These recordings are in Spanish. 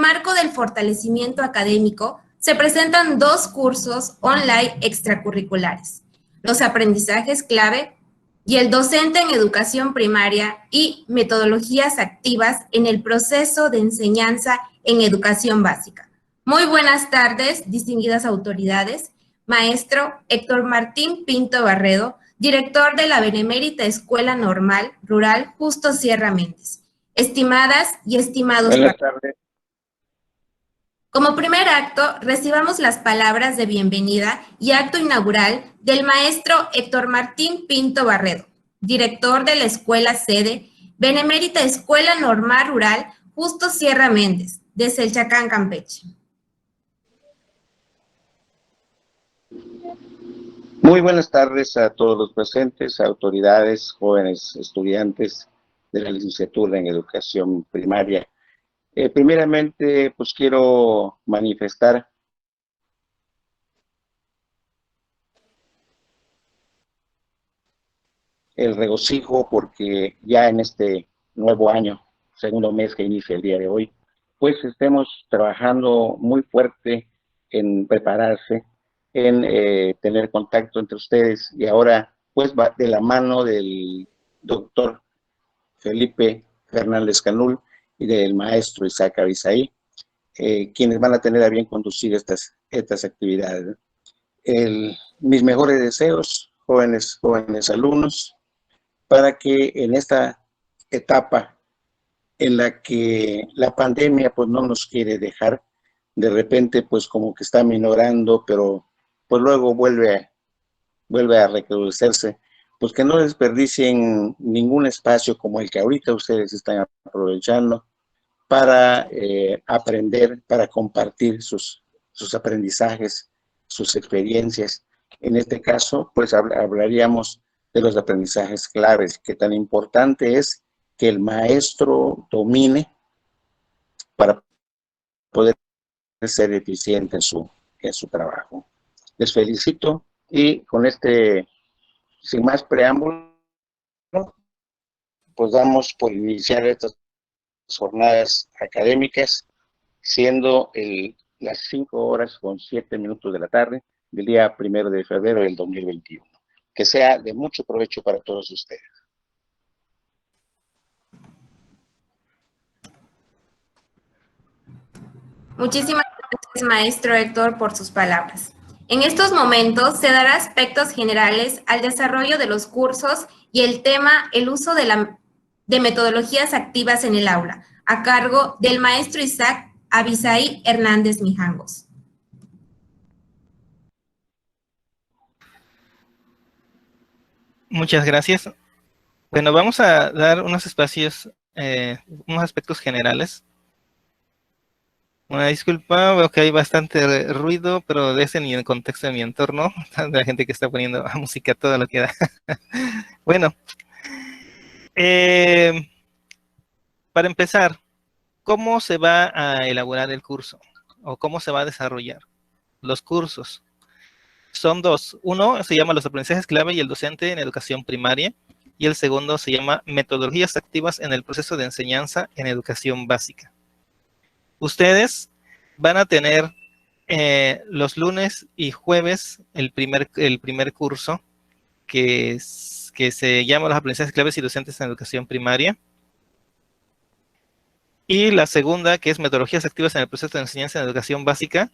marco del fortalecimiento académico, se presentan 2 cursos online extracurriculares: los aprendizajes clave y el docente en educación primaria y metodologías activas en el proceso de enseñanza en educación básica. Muy buenas tardes, distinguidas autoridades. Maestro Héctor Martín Pinto Barredo, director de la Benemérita Escuela Normal Rural Justo Sierra Méndez. Estimadas y estimados. Buenas tardes. Como primer acto, recibamos las palabras de bienvenida y acto inaugural del maestro Héctor Martín Pinto Barredo, director de la escuela sede Benemérita Escuela Normal Rural Justo Sierra Méndez, de Selchacán, Campeche. Muy buenas tardes a todos los presentes, autoridades, jóvenes estudiantes de la licenciatura en educación primaria. Primeramente, pues quiero manifestar el regocijo porque ya en este nuevo año, segundo mes que inicia el día de hoy, pues estemos trabajando muy fuerte en prepararse, en tener contacto entre ustedes, y ahora pues va de la mano del doctor Felipe Fernández Canul y del maestro Isaac Abisaí, quienes van a tener a bien conducir estas actividades. Mis mejores deseos, jóvenes alumnos, para que en esta etapa en la que la pandemia pues no nos quiere dejar, de repente pues como que está minorando, pero pues luego vuelve a recrudecerse, pues que no desperdicien ningún espacio como el que ahorita ustedes están aprovechando para aprender, para compartir sus aprendizajes, sus experiencias. En este caso, pues hablaríamos de los aprendizajes claves, que tan importante es que el maestro domine para poder ser eficiente en su trabajo. Les felicito y con sin más preámbulo, pues damos por iniciar estas jornadas académicas, siendo las 5:07 de la tarde del día 1 de febrero del 2021. Que sea de mucho provecho para todos ustedes. Muchísimas gracias, maestro Héctor, por sus palabras. En estos momentos se dará aspectos generales al desarrollo de los cursos y el tema el uso de metodologías activas en el aula, a cargo del maestro Isaac Abisaí Hernández Mijangos. Muchas gracias. Bueno, vamos a dar unos espacios, unos aspectos generales. Una disculpa, veo que hay bastante ruido, pero de ese ni en el contexto de mi entorno, de la gente que está poniendo música, todo lo que da. Bueno, para empezar, ¿cómo se va a elaborar el curso? ¿O cómo se va a desarrollar? Los cursos son 2. Uno se llama los aprendizajes clave y el docente en educación primaria, y el segundo se llama metodologías activas en el proceso de enseñanza en educación básica. Ustedes van a tener los lunes y jueves el primer curso que se llama los aprendizajes claves y docentes en educación primaria. Y la segunda, que es metodologías activas en el proceso de enseñanza en educación básica,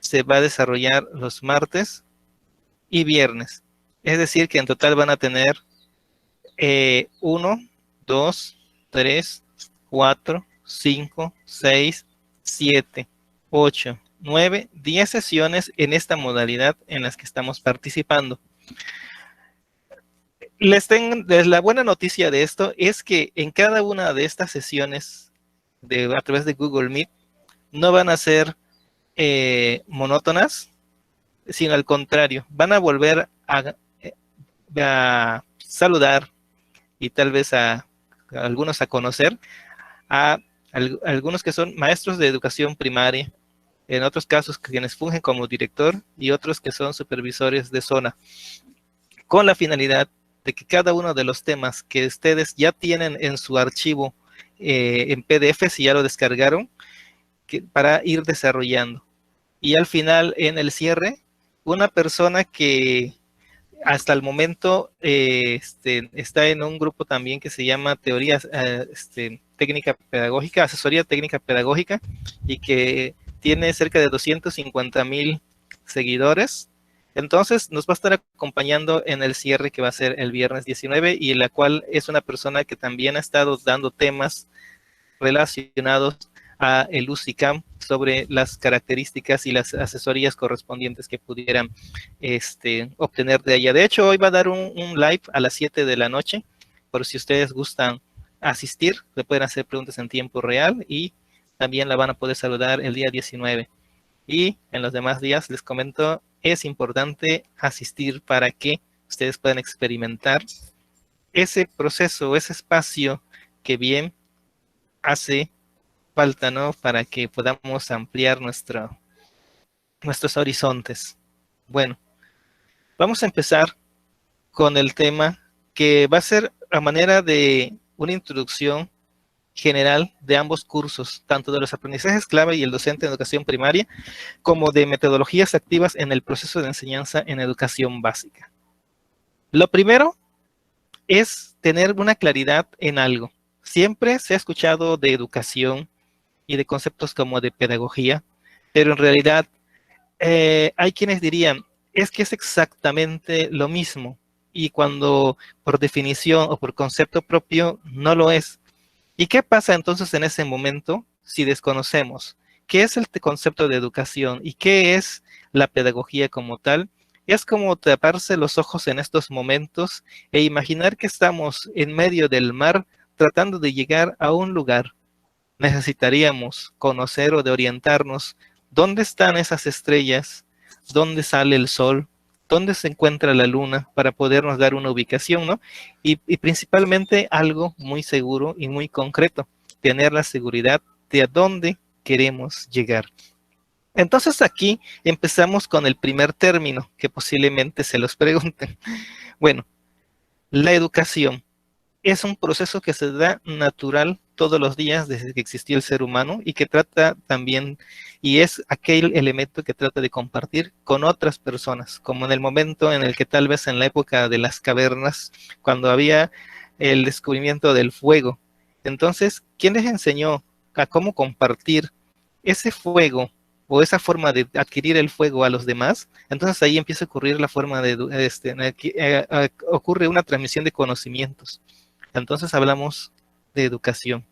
se va a desarrollar los martes y viernes. Es decir, que en total van a tener 1, 2, 3, 4, 5, 6, 7, 8, 9, 10 sesiones en esta modalidad en las que estamos participando. La buena noticia de esto es que en cada una de estas sesiones a través de Google Meet no van a ser monótonas, sino al contrario, van a volver a saludar y tal vez a algunos a conocer a algunos que son maestros de educación primaria, en otros casos quienes fungen como director y otros que son supervisores de zona, con la finalidad de que cada uno de los temas que ustedes ya tienen en su archivo en PDF, si ya lo descargaron, para ir desarrollando. Y al final, en el cierre, una persona que hasta el momento está en un grupo también que se llama Técnica Pedagógica, Asesoría Técnica Pedagógica, y que tiene cerca de 250,000 seguidores. Entonces nos va a estar acompañando en el cierre que va a ser el viernes 19, y la cual es una persona que también ha estado dando temas relacionados a el UCICAM sobre las características y las asesorías correspondientes que pudieran obtener de ella. De hecho, hoy va a dar un live a las 7 de la noche, por si ustedes gustan asistir, le pueden hacer preguntas en tiempo real y también la van a poder saludar el día 19. Y en los demás días, les comento, es importante asistir para que ustedes puedan experimentar ese proceso, ese espacio que bien hace falta, ¿no? Para que podamos ampliar nuestros horizontes. Bueno, vamos a empezar con el tema que va a ser a manera de una introducción general de ambos cursos, tanto de los aprendizajes clave y el docente en educación primaria, como de metodologías activas en el proceso de enseñanza en educación básica. Lo primero es tener una claridad en algo. Siempre se ha escuchado de educación y de conceptos como de pedagogía, pero en realidad hay quienes dirían, es que es exactamente lo mismo, y cuando por definición o por concepto propio no lo es. ¿Y qué pasa entonces en ese momento si desconocemos qué es el concepto de educación y qué es la pedagogía como tal? Es como taparse los ojos en estos momentos e imaginar que estamos en medio del mar tratando de llegar a un lugar. Necesitaríamos conocer o de orientarnos dónde están esas estrellas, dónde sale el sol, dónde se encuentra la luna, para podernos dar una ubicación, ¿no? Y principalmente algo muy seguro y muy concreto, tener la seguridad de a dónde queremos llegar. Entonces aquí empezamos con el primer término, que posiblemente se los pregunten. Bueno, la educación es un proceso que se da natural todos los días desde que existió el ser humano, y que trata también, y es aquel elemento que trata de compartir con otras personas, como en el momento en el que tal vez en la época de las cavernas, cuando había el descubrimiento del fuego. Entonces, ¿quién les enseñó a cómo compartir ese fuego o esa forma de adquirir el fuego a los demás? Entonces ahí empieza a ocurrir la forma de, ocurre una transmisión de conocimientos. Entonces hablamos de educación.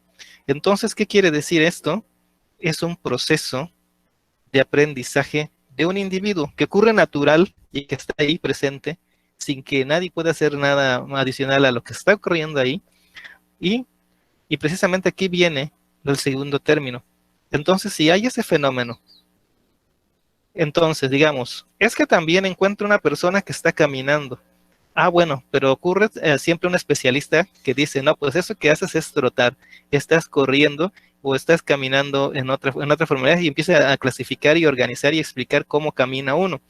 Entonces, ¿qué quiere decir esto? Es un proceso de aprendizaje de un individuo que ocurre natural y que está ahí presente sin que nadie pueda hacer nada adicional a lo que está ocurriendo ahí. Y precisamente aquí viene el segundo término. Entonces, si hay ese fenómeno, entonces digamos, es que también encuentro una persona que está caminando. Ah, bueno, pero ocurre siempre un especialista que dice, no, pues eso que haces es trotar, estás corriendo o estás caminando en otra forma, y empieza a clasificar y organizar y explicar cómo camina uno.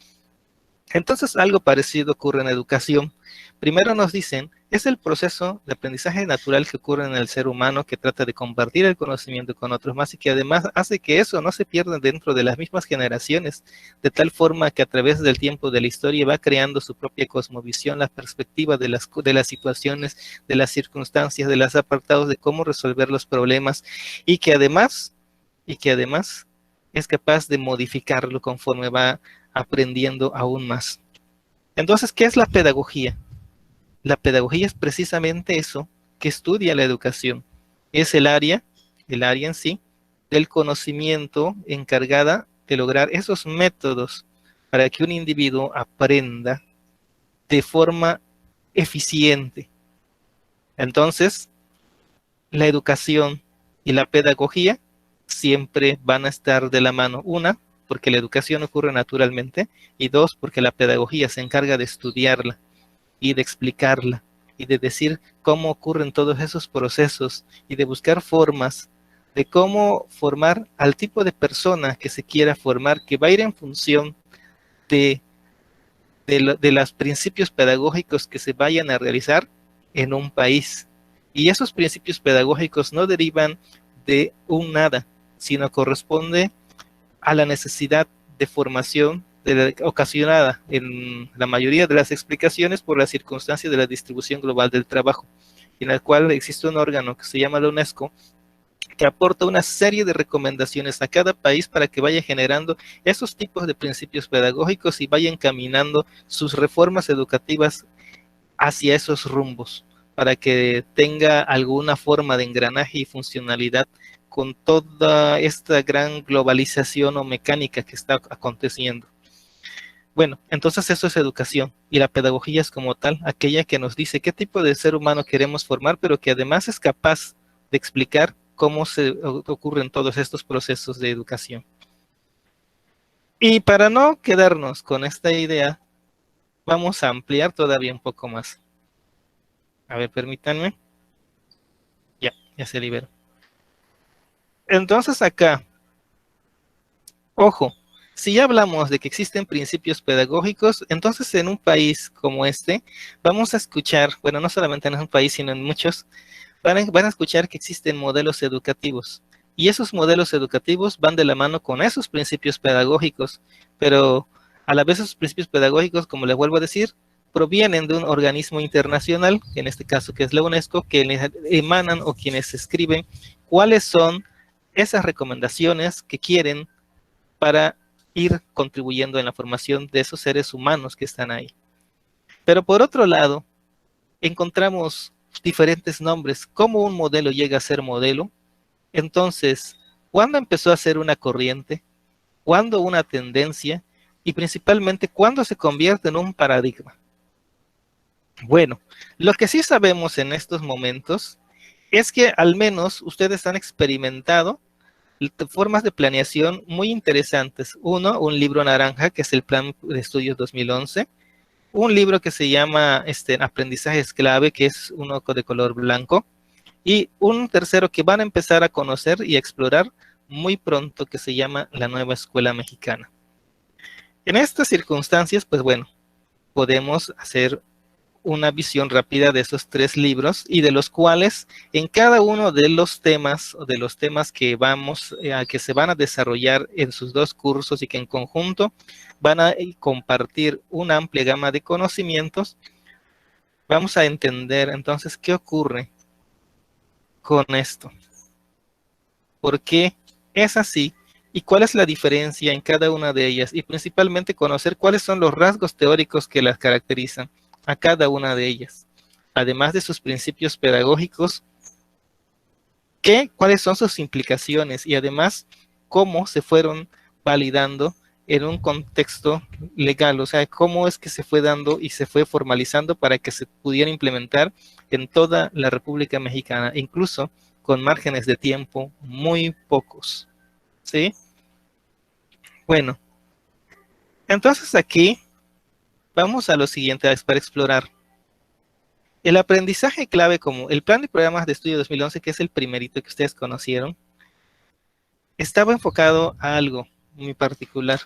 Entonces algo parecido ocurre en educación. Primero nos dicen, es el proceso de aprendizaje natural que ocurre en el ser humano, que trata de compartir el conocimiento con otros más, y que además hace que eso no se pierda dentro de las mismas generaciones, de tal forma que a través del tiempo de la historia va creando su propia cosmovisión, la perspectiva de las situaciones, de las circunstancias, de los apartados de cómo resolver los problemas, y que además es capaz de modificarlo conforme va aprendiendo aún más. Entonces, ¿qué es la pedagogía? La pedagogía es precisamente eso que estudia la educación. Es el área en sí, del conocimiento encargada de lograr esos métodos para que un individuo aprenda de forma eficiente. Entonces, la educación y la pedagogía siempre van a estar de la mano. Una, porque la educación ocurre naturalmente, y dos, porque la pedagogía se encarga de estudiarla y de explicarla y de decir cómo ocurren todos esos procesos y de buscar formas de cómo formar al tipo de persona que se quiera formar, que va a ir en función de los principios pedagógicos que se vayan a realizar en un país. Y esos principios pedagógicos no derivan de un nada, sino corresponde a la necesidad de formación ocasionada en la mayoría de las explicaciones por las circunstancias de la distribución global del trabajo, en la cual existe un órgano que se llama la UNESCO, que aporta una serie de recomendaciones a cada país para que vaya generando esos tipos de principios pedagógicos y vaya encaminando sus reformas educativas hacia esos rumbos, para que tenga alguna forma de engranaje y funcionalidad con toda esta gran globalización o mecánica que está aconteciendo. Bueno, entonces eso es educación, y la pedagogía es como tal, aquella que nos dice qué tipo de ser humano queremos formar, pero que además es capaz de explicar cómo se ocurren todos estos procesos de educación. Y para no quedarnos con esta idea, vamos a ampliar todavía un poco más. A ver, permítanme. Ya se liberó. Entonces acá, ojo, si ya hablamos de que existen principios pedagógicos, entonces en un país como este, vamos a escuchar, bueno, no solamente en un país, sino en muchos, van a escuchar que existen modelos educativos. Y esos modelos educativos van de la mano con esos principios pedagógicos, pero a la vez esos principios pedagógicos, como les vuelvo a decir, provienen de un organismo internacional, en este caso que es la UNESCO, que emanan o quienes escriben cuáles son esas recomendaciones que quieren para ir contribuyendo en la formación de esos seres humanos que están ahí. Pero por otro lado, encontramos diferentes nombres. ¿Cómo un modelo llega a ser modelo? Entonces, ¿cuándo empezó a ser una corriente? ¿Cuándo una tendencia? Y principalmente, ¿cuándo se convierte en un paradigma? Bueno, lo que sí sabemos en estos momentos es que al menos ustedes han experimentado formas de planeación muy interesantes. Uno, un libro naranja, que es el Plan de Estudios 2011. Un libro que se llama Aprendizajes Clave, que es uno de color blanco. Y un tercero que van a empezar a conocer y a explorar muy pronto, que se llama La Nueva Escuela Mexicana. En estas circunstancias, pues bueno, podemos hacer una visión rápida de esos tres libros y de los cuales en cada uno de los temas o de los temas que que se van a desarrollar en sus dos cursos y que en conjunto van a compartir una amplia gama de conocimientos, vamos a entender entonces qué ocurre con esto, por qué es así y cuál es la diferencia en cada una de ellas, y principalmente conocer cuáles son los rasgos teóricos que las caracterizan a cada una de ellas, además de sus principios pedagógicos, cuáles son sus implicaciones y además cómo se fueron validando en un contexto legal, o sea, cómo es que se fue dando y se fue formalizando para que se pudiera implementar en toda la República Mexicana, incluso con márgenes de tiempo muy pocos, ¿sí? Bueno, entonces aquí vamos a lo siguiente para explorar. El aprendizaje clave, como el Plan de Programas de Estudio 2011, que es el primerito que ustedes conocieron, estaba enfocado a algo muy particular,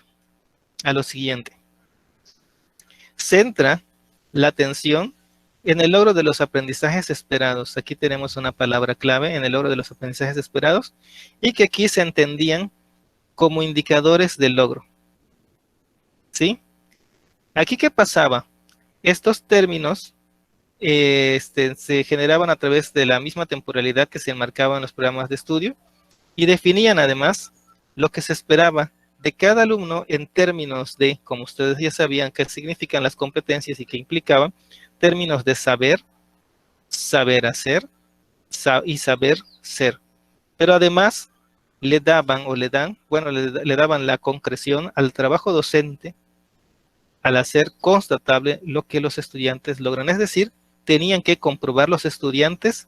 a lo siguiente. Centra la atención en el logro de los aprendizajes esperados. Aquí tenemos una palabra clave, en el logro de los aprendizajes esperados, y que aquí se entendían como indicadores del logro. ¿Sí? Aquí, ¿qué pasaba? Estos términos se generaban a través de la misma temporalidad que se enmarcaba en los programas de estudio y definían además lo que se esperaba de cada alumno en términos de, como ustedes ya sabían, qué significan las competencias y qué implicaban, términos de saber, saber hacer y saber ser. Pero además le daban o le dan, bueno, le daban la concreción al trabajo docente al hacer constatable lo que los estudiantes logran. Es decir, tenían que comprobar los estudiantes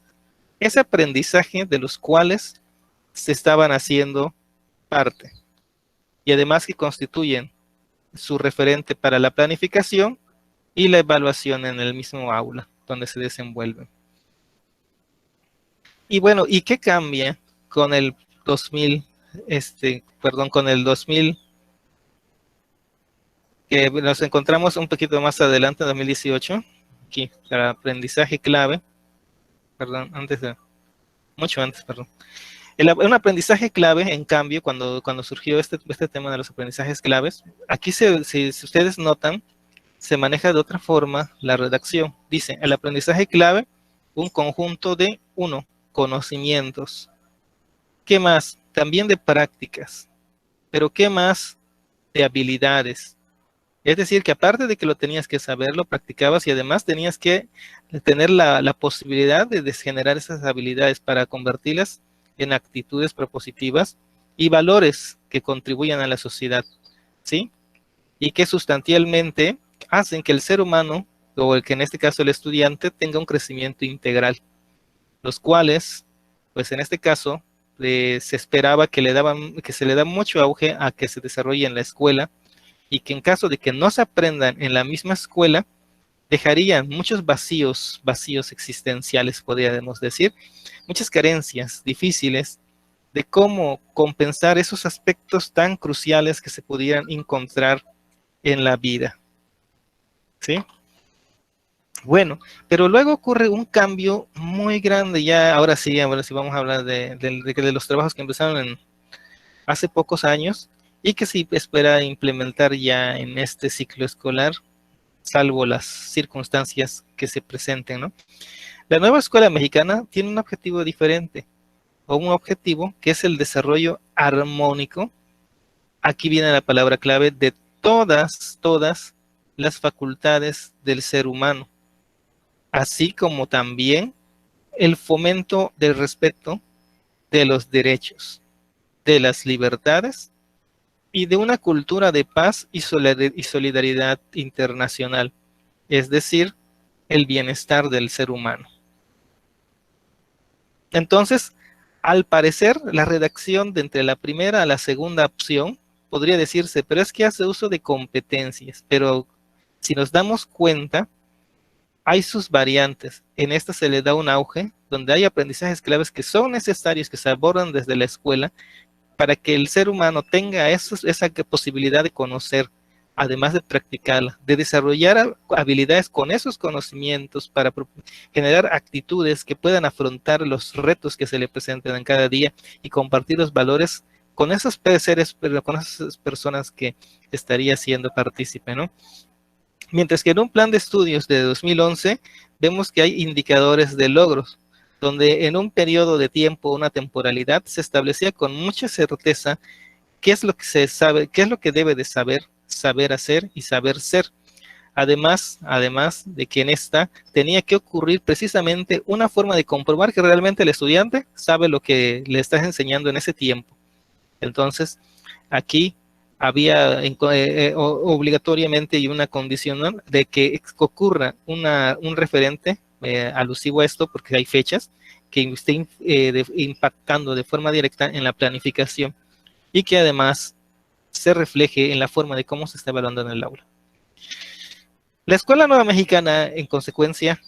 ese aprendizaje de los cuales se estaban haciendo parte. Y además que constituyen su referente para la planificación y la evaluación en el mismo aula donde se desenvuelven. Y bueno, ¿y qué cambia con el 2000, con el 2000, que nos encontramos un poquito más adelante, en 2018, aquí, para aprendizaje clave, mucho antes, perdón. Un aprendizaje clave, en cambio, cuando surgió este tema de los aprendizajes claves, aquí si ustedes notan, se maneja de otra forma la redacción. Dice, el aprendizaje clave, un conjunto de, 1, conocimientos. ¿Qué más? También de prácticas. Pero ¿qué más? De habilidades. Es decir, que aparte de que lo tenías que saber, lo practicabas y además tenías que tener la posibilidad de generar esas habilidades para convertirlas en actitudes propositivas y valores que contribuyan a la sociedad, ¿sí? Y que sustancialmente hacen que el ser humano, o el que en este caso el estudiante, tenga un crecimiento integral, los cuales, pues en este caso, se esperaba que se le da mucho auge a que se desarrolle en la escuela, y que en caso de que no se aprendan en la misma escuela, dejarían muchos vacíos existenciales, podríamos decir, muchas carencias difíciles de cómo compensar esos aspectos tan cruciales que se pudieran encontrar en la vida. ¿Sí? Bueno, pero luego ocurre un cambio muy grande, ya ahora sí vamos a hablar de los trabajos que empezaron hace pocos años y que se espera implementar ya en este ciclo escolar, salvo las circunstancias que se presenten, ¿no? La nueva escuela mexicana tiene un objetivo diferente, o un objetivo que es el desarrollo armónico. Aquí viene la palabra clave de todas las facultades del ser humano, así como también el fomento del respeto de los derechos, de las libertades y de una cultura de paz y solidaridad internacional, es decir, el bienestar del ser humano. Entonces, al parecer, la redacción de entre la primera a la segunda opción podría decirse, pero es que hace uso de competencias, pero si nos damos cuenta, hay sus variantes. En esta se le da un auge, donde hay aprendizajes claves que son necesarios, que se abordan desde la escuela, para que el ser humano tenga esa posibilidad de conocer, además de practicarla, de desarrollar habilidades con esos conocimientos para generar actitudes que puedan afrontar los retos que se le presenten en cada día y compartir los valores con esos seres, con esas personas que estaría siendo partícipe, ¿no? Mientras que en un plan de estudios de 2011 vemos que hay indicadores de logros, donde en un periodo de tiempo, una temporalidad, se establecía con mucha certeza qué es lo que se sabe, qué es lo que debe de saber hacer y saber ser. Además de que en esta tenía que ocurrir precisamente una forma de comprobar que realmente el estudiante sabe lo que le estás enseñando en ese tiempo. Entonces, aquí había obligatoriamente y una condición de que ocurra un referente alusivo a esto, porque hay fechas que estén impactando de forma directa en la planificación y que además se refleje en la forma de cómo se está evaluando en el aula. La Escuela Nueva Mexicana, en consecuencia,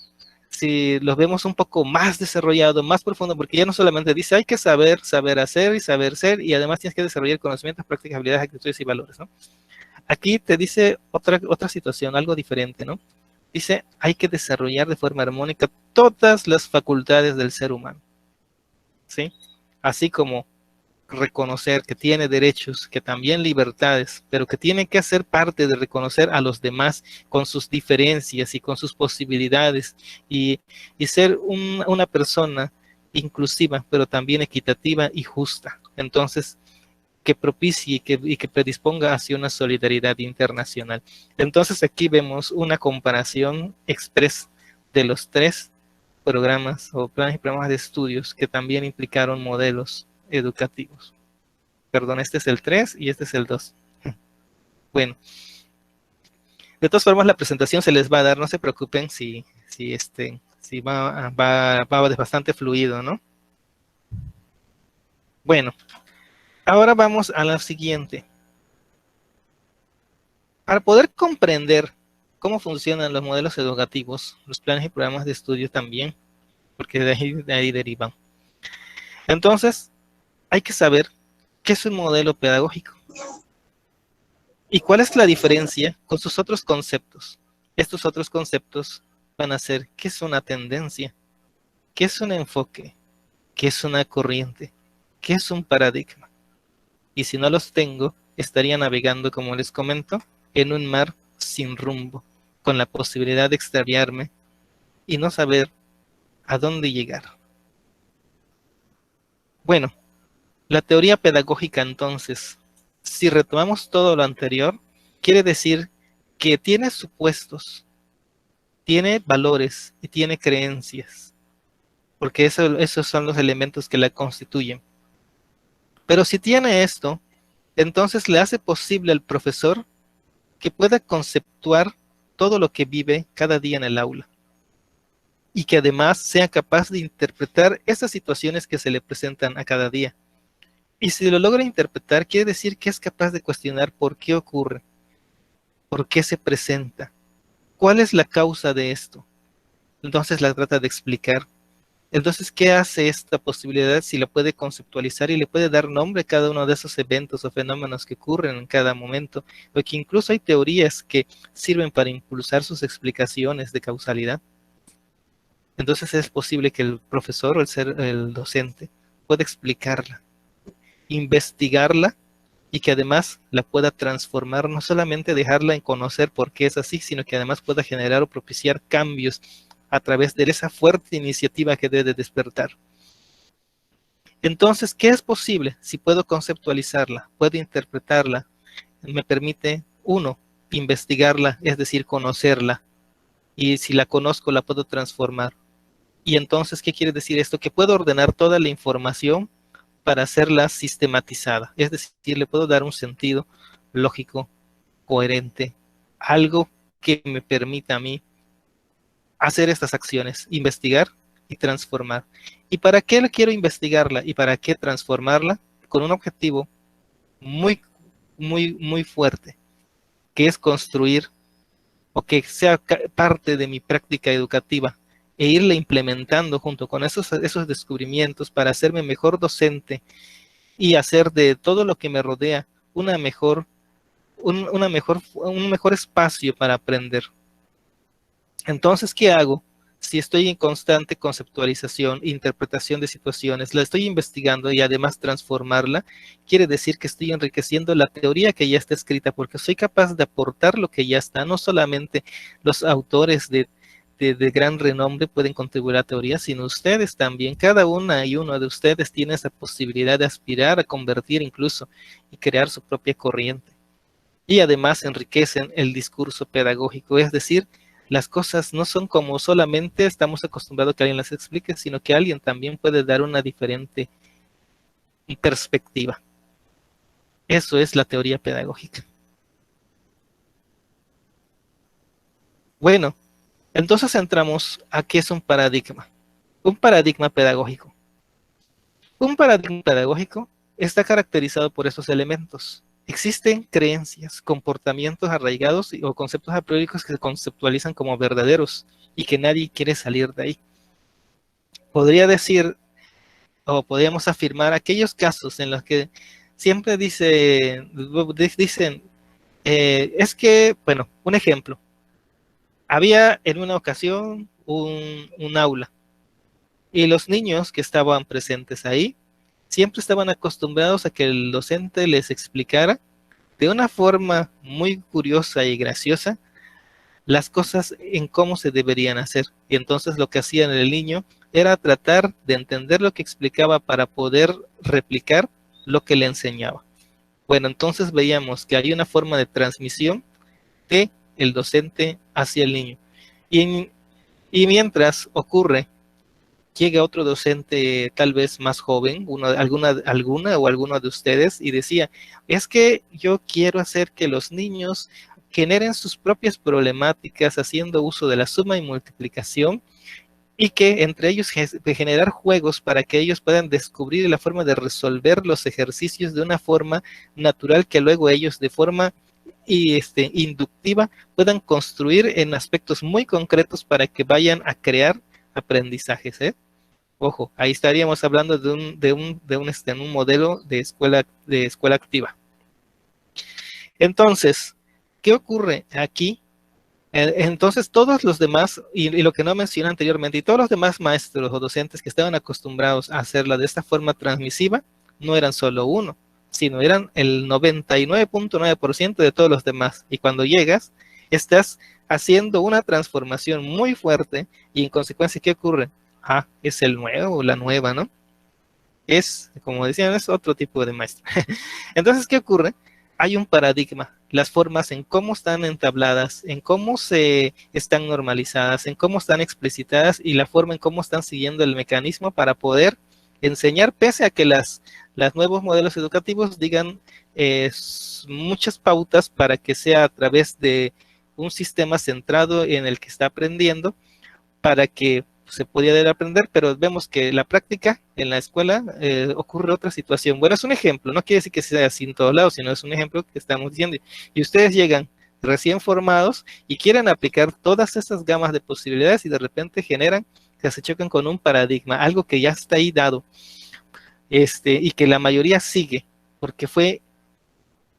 si los vemos un poco más desarrollado, más profundo, porque ya no solamente dice hay que saber hacer y saber ser, y además tienes que desarrollar conocimientos, prácticas, habilidades, actitudes y valores, ¿no? Aquí te dice otra situación, algo diferente, ¿no? Dice hay que desarrollar de forma armónica todas las facultades del ser humano, ¿sí? Así como reconocer que tiene derechos, que también libertades, pero que tiene que hacer parte de reconocer a los demás con sus diferencias y con sus posibilidades y ser una persona inclusiva, pero también equitativa y justa. Entonces, que propicie y que predisponga hacia una solidaridad internacional. Entonces, aquí vemos una comparación express de los 3 programas o planes y programas de estudios que también implicaron modelos educativos. Perdón, este es el 3 y este es el 2. Bueno, de todas formas la presentación se les va a dar, no se preocupen si va bastante fluido, ¿no? Bueno, ahora vamos a la siguiente. Para poder comprender cómo funcionan los modelos educativos, los planes y programas de estudio también, porque de ahí derivan. Entonces, hay que saber qué es un modelo pedagógico y cuál es la diferencia con sus otros conceptos. Estos otros conceptos van a ser qué es una tendencia, qué es un enfoque, qué es una corriente, ¿qué es un paradigma? Y si no los tengo, estaría navegando, como les comento, en un mar sin rumbo, con la posibilidad de extraviarme y no saber a dónde llegar. Bueno, la teoría pedagógica entonces, si retomamos todo lo anterior, quiere decir que tiene supuestos, tiene valores y tiene creencias, porque esos son los elementos que la constituyen. Pero si tiene esto, entonces le hace posible al profesor que pueda conceptuar todo lo que vive cada día en el aula y que además sea capaz de interpretar esas situaciones que se le presentan a cada día. Y si lo logra interpretar, quiere decir que es capaz de cuestionar por qué ocurre, por qué se presenta, cuál es la causa de esto. Entonces la trata de explicar. Entonces, ¿qué hace esta posibilidad si la puede conceptualizar y le puede dar nombre a cada uno de esos eventos o fenómenos que ocurren en cada momento? Porque incluso hay teorías que sirven para impulsar sus explicaciones de causalidad. Entonces es posible que el profesor o el docente pueda explicarla, investigarla y que además la pueda transformar, no solamente dejarla en conocer por qué es así, sino que además pueda generar o propiciar cambios a través de esa fuerte iniciativa que debe despertar. Entonces, ¿qué es posible? Si puedo conceptualizarla, puedo interpretarla, me permite, uno, investigarla, es decir, conocerla, y si la conozco la puedo transformar. Y entonces, ¿qué quiere decir esto? Que puedo ordenar toda la información para hacerla sistematizada, es decir, le puedo dar un sentido lógico, coherente, algo que me permita a mí hacer estas acciones, investigar y transformar. ¿Y para qué quiero investigarla y para qué transformarla? Con un objetivo muy fuerte, que es construir o que sea parte de mi práctica educativa e irla implementando junto con esos descubrimientos para hacerme mejor docente y hacer de todo lo que me rodea un mejor espacio para aprender. Entonces, ¿qué hago? Si estoy en constante conceptualización, interpretación de situaciones, la estoy investigando y además transformarla, quiere decir que estoy enriqueciendo la teoría que ya está escrita, porque soy capaz de aportar lo que ya está. No solamente los autores de gran renombre pueden contribuir a la teoría, sino ustedes también. Cada una y uno de ustedes tiene esa posibilidad de aspirar a convertir incluso y crear su propia corriente. Y además enriquecen el discurso pedagógico, es decir, las cosas no son como solamente estamos acostumbrados a que alguien las explique, sino que alguien también puede dar una diferente perspectiva. Eso es la teoría pedagógica. Bueno, entonces entramos a qué es un paradigma. Un paradigma pedagógico. Un paradigma pedagógico está caracterizado por esos elementos. Existen creencias, comportamientos arraigados o conceptos a priori que se conceptualizan como verdaderos y que nadie quiere salir de ahí. Podría decir, o podríamos afirmar, aquellos casos en los que siempre dicen, es que, bueno, un ejemplo. Había en una ocasión un aula y los niños que estaban presentes ahí siempre estaban acostumbrados a que el docente les explicara de una forma muy curiosa y graciosa las cosas en cómo se deberían hacer. Y entonces lo que hacía el niño era tratar de entender lo que explicaba para poder replicar lo que le enseñaba. Bueno, entonces veíamos que hay una forma de transmisión de el docente hacia el niño. Y mientras ocurre, llega otro docente tal vez más joven, alguna o alguno de ustedes, y decía, es que yo quiero hacer que los niños generen sus propias problemáticas haciendo uso de la suma y multiplicación, y que entre ellos generar juegos para que ellos puedan descubrir la forma de resolver los ejercicios de una forma natural que luego ellos de forma inductiva puedan construir en aspectos muy concretos para que vayan a crear aprendizajes, ¿eh? Ojo, ahí estaríamos hablando de un modelo de escuela activa. Entonces, ¿qué ocurre aquí? Entonces, todos los demás, y lo que no mencioné anteriormente, y todos los demás maestros o docentes que estaban acostumbrados a hacerla de esta forma transmisiva, no eran solo uno, sino eran el 99.9% de todos los demás. Y cuando llegas, estás haciendo una transformación muy fuerte y en consecuencia, ¿qué ocurre? Ah, es el nuevo o la nueva, ¿no? Es, como decían, es otro tipo de maestro. Entonces, ¿qué ocurre? Hay un paradigma, las formas en cómo están entabladas, en cómo se están normalizadas, en cómo están explicitadas y la forma en cómo están siguiendo el mecanismo para poder enseñar, pese a que los nuevos modelos educativos digan muchas pautas para que sea a través de un sistema centrado en el que está aprendiendo, para que se pudiera aprender, pero vemos que la práctica en la escuela ocurre otra situación. Bueno, es un ejemplo, no quiere decir que sea así en todos lados, sino es un ejemplo que estamos diciendo. Y ustedes llegan recién formados y quieren aplicar todas esas gamas de posibilidades y de repente generan que se chocan con un paradigma, algo que ya está ahí dado, y que la mayoría sigue, porque fue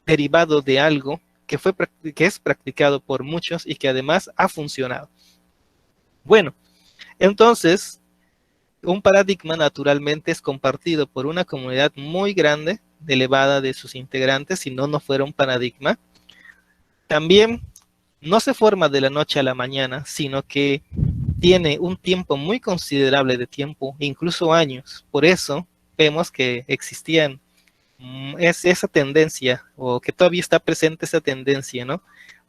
derivado de algo que es practicado por muchos y que además ha funcionado. Bueno, entonces, un paradigma naturalmente es compartido por una comunidad muy grande, elevada de sus integrantes, si no fuera un paradigma. También no se forma de la noche a la mañana, sino que tiene un tiempo muy considerable de tiempo, incluso años. Por eso vemos que existían esa tendencia, o que todavía está presente esa tendencia, ¿no?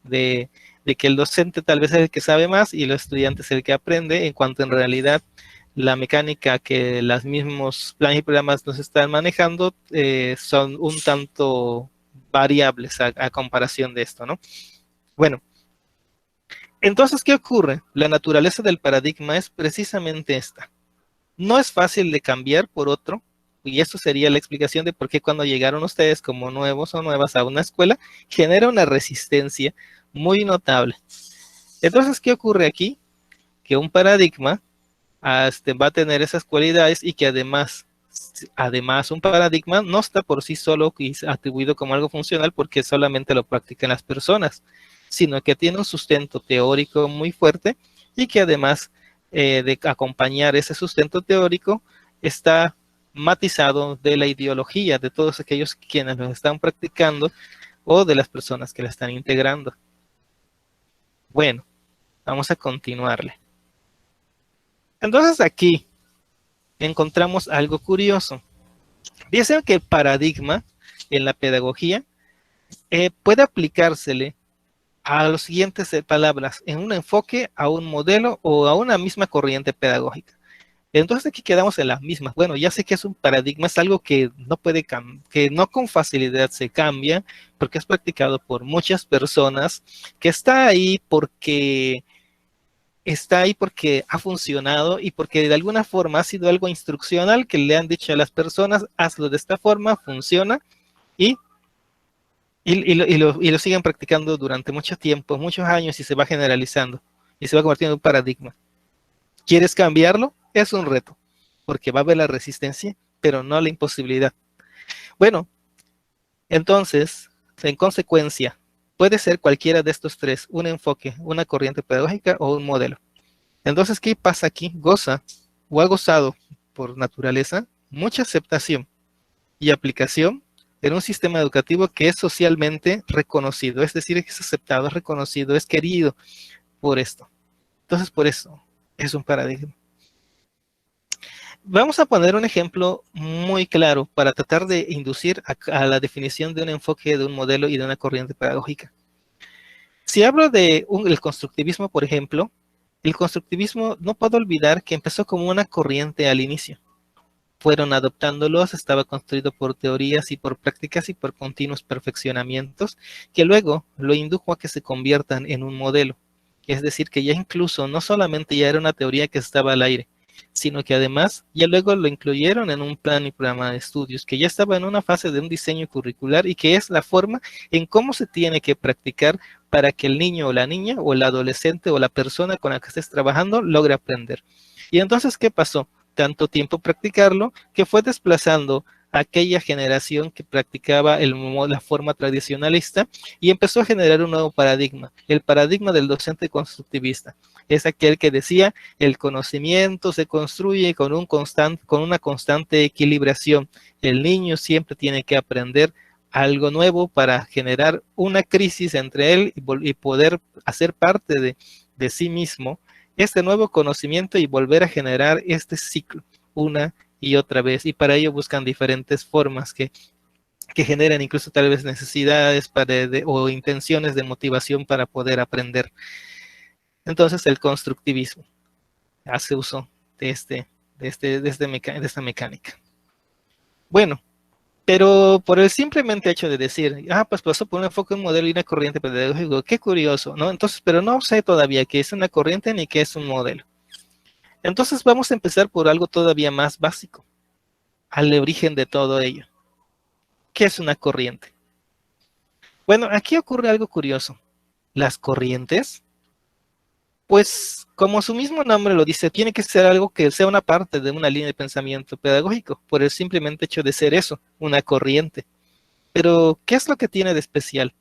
De que el docente tal vez es el que sabe más y el estudiante es el que aprende, en cuanto en realidad la mecánica que los mismos planes y programas nos están manejando son un tanto variables a comparación de esto, ¿no? Bueno, entonces, ¿qué ocurre? La naturaleza del paradigma es precisamente esta. No es fácil de cambiar por otro, y esto sería la explicación de por qué cuando llegaron ustedes como nuevos o nuevas a una escuela, genera una resistencia muy notable. Entonces, ¿qué ocurre aquí? Que un paradigma va a tener esas cualidades y que además un paradigma no está por sí solo atribuido como algo funcional porque solamente lo practican las personas, sino que tiene un sustento teórico muy fuerte y que además de acompañar ese sustento teórico está matizado de la ideología de todos aquellos quienes lo están practicando o de las personas que la están integrando. Bueno, vamos a continuarle. Entonces aquí encontramos algo curioso. Dicen que el paradigma en la pedagogía puede aplicársele a las siguientes palabras, en un enfoque, a un modelo o a una misma corriente pedagógica. Entonces aquí quedamos en las mismas. Bueno, ya sé que es un paradigma, es algo que no puede que no con facilidad se cambia, porque es practicado por muchas personas, que está ahí porque ha funcionado y porque de alguna forma ha sido algo instruccional que le han dicho a las personas, hazlo de esta forma, funciona, y lo siguen practicando durante mucho tiempo, muchos años, y se va generalizando y se va convirtiendo en un paradigma. ¿Quieres cambiarlo? Es un reto, porque va a haber la resistencia, pero no la imposibilidad. Bueno, entonces, en consecuencia, puede ser cualquiera de estos tres, un enfoque, una corriente pedagógica o un modelo. Entonces, ¿qué pasa aquí? Goza o ha gozado por naturaleza mucha aceptación y aplicación en un sistema educativo que es socialmente reconocido, es decir, que es aceptado, es reconocido, es querido por esto. Entonces, por eso es un paradigma. Vamos a poner un ejemplo muy claro para tratar de inducir a la definición de un enfoque, de un modelo y de una corriente pedagógica. Si hablo de el constructivismo, por ejemplo, el constructivismo no puedo olvidar que empezó como una corriente al inicio. Fueron adoptándolos, estaba construido por teorías y por prácticas y por continuos perfeccionamientos, que luego lo indujo a que se conviertan en un modelo. Es decir, que ya incluso no solamente ya era una teoría que estaba al aire, sino que además ya luego lo incluyeron en un plan y programa de estudios, que ya estaba en una fase de un diseño curricular y que es la forma en cómo se tiene que practicar para que el niño o la niña o el adolescente o la persona con la que estés trabajando logre aprender. Y entonces, ¿qué pasó? Tanto tiempo practicarlo que fue desplazando aquella generación que practicaba la forma tradicionalista y empezó a generar un nuevo paradigma, el paradigma del docente constructivista. Es aquel que decía, el conocimiento se construye con una constante equilibración. El niño siempre tiene que aprender algo nuevo para generar una crisis entre él y poder hacer parte de sí mismo este nuevo conocimiento y volver a generar este ciclo una y otra vez. Y para ello buscan diferentes formas que generan incluso tal vez necesidades o intenciones de motivación para poder aprender. Entonces el constructivismo hace uso de esta mecánica. Bueno, pero por el simplemente hecho de decir, pues pasó por un enfoque, un modelo y una corriente pedagógica, qué curioso, ¿no? Entonces, pero no sé todavía qué es una corriente ni qué es un modelo. Entonces vamos a empezar por algo todavía más básico, al origen de todo ello. ¿Qué es una corriente? Bueno, aquí ocurre algo curioso. Las corrientes, pues como su mismo nombre lo dice, tiene que ser algo que sea una parte de una línea de pensamiento pedagógico, por el simplemente hecho de ser eso, una corriente. Pero, ¿qué es lo que tiene de especial?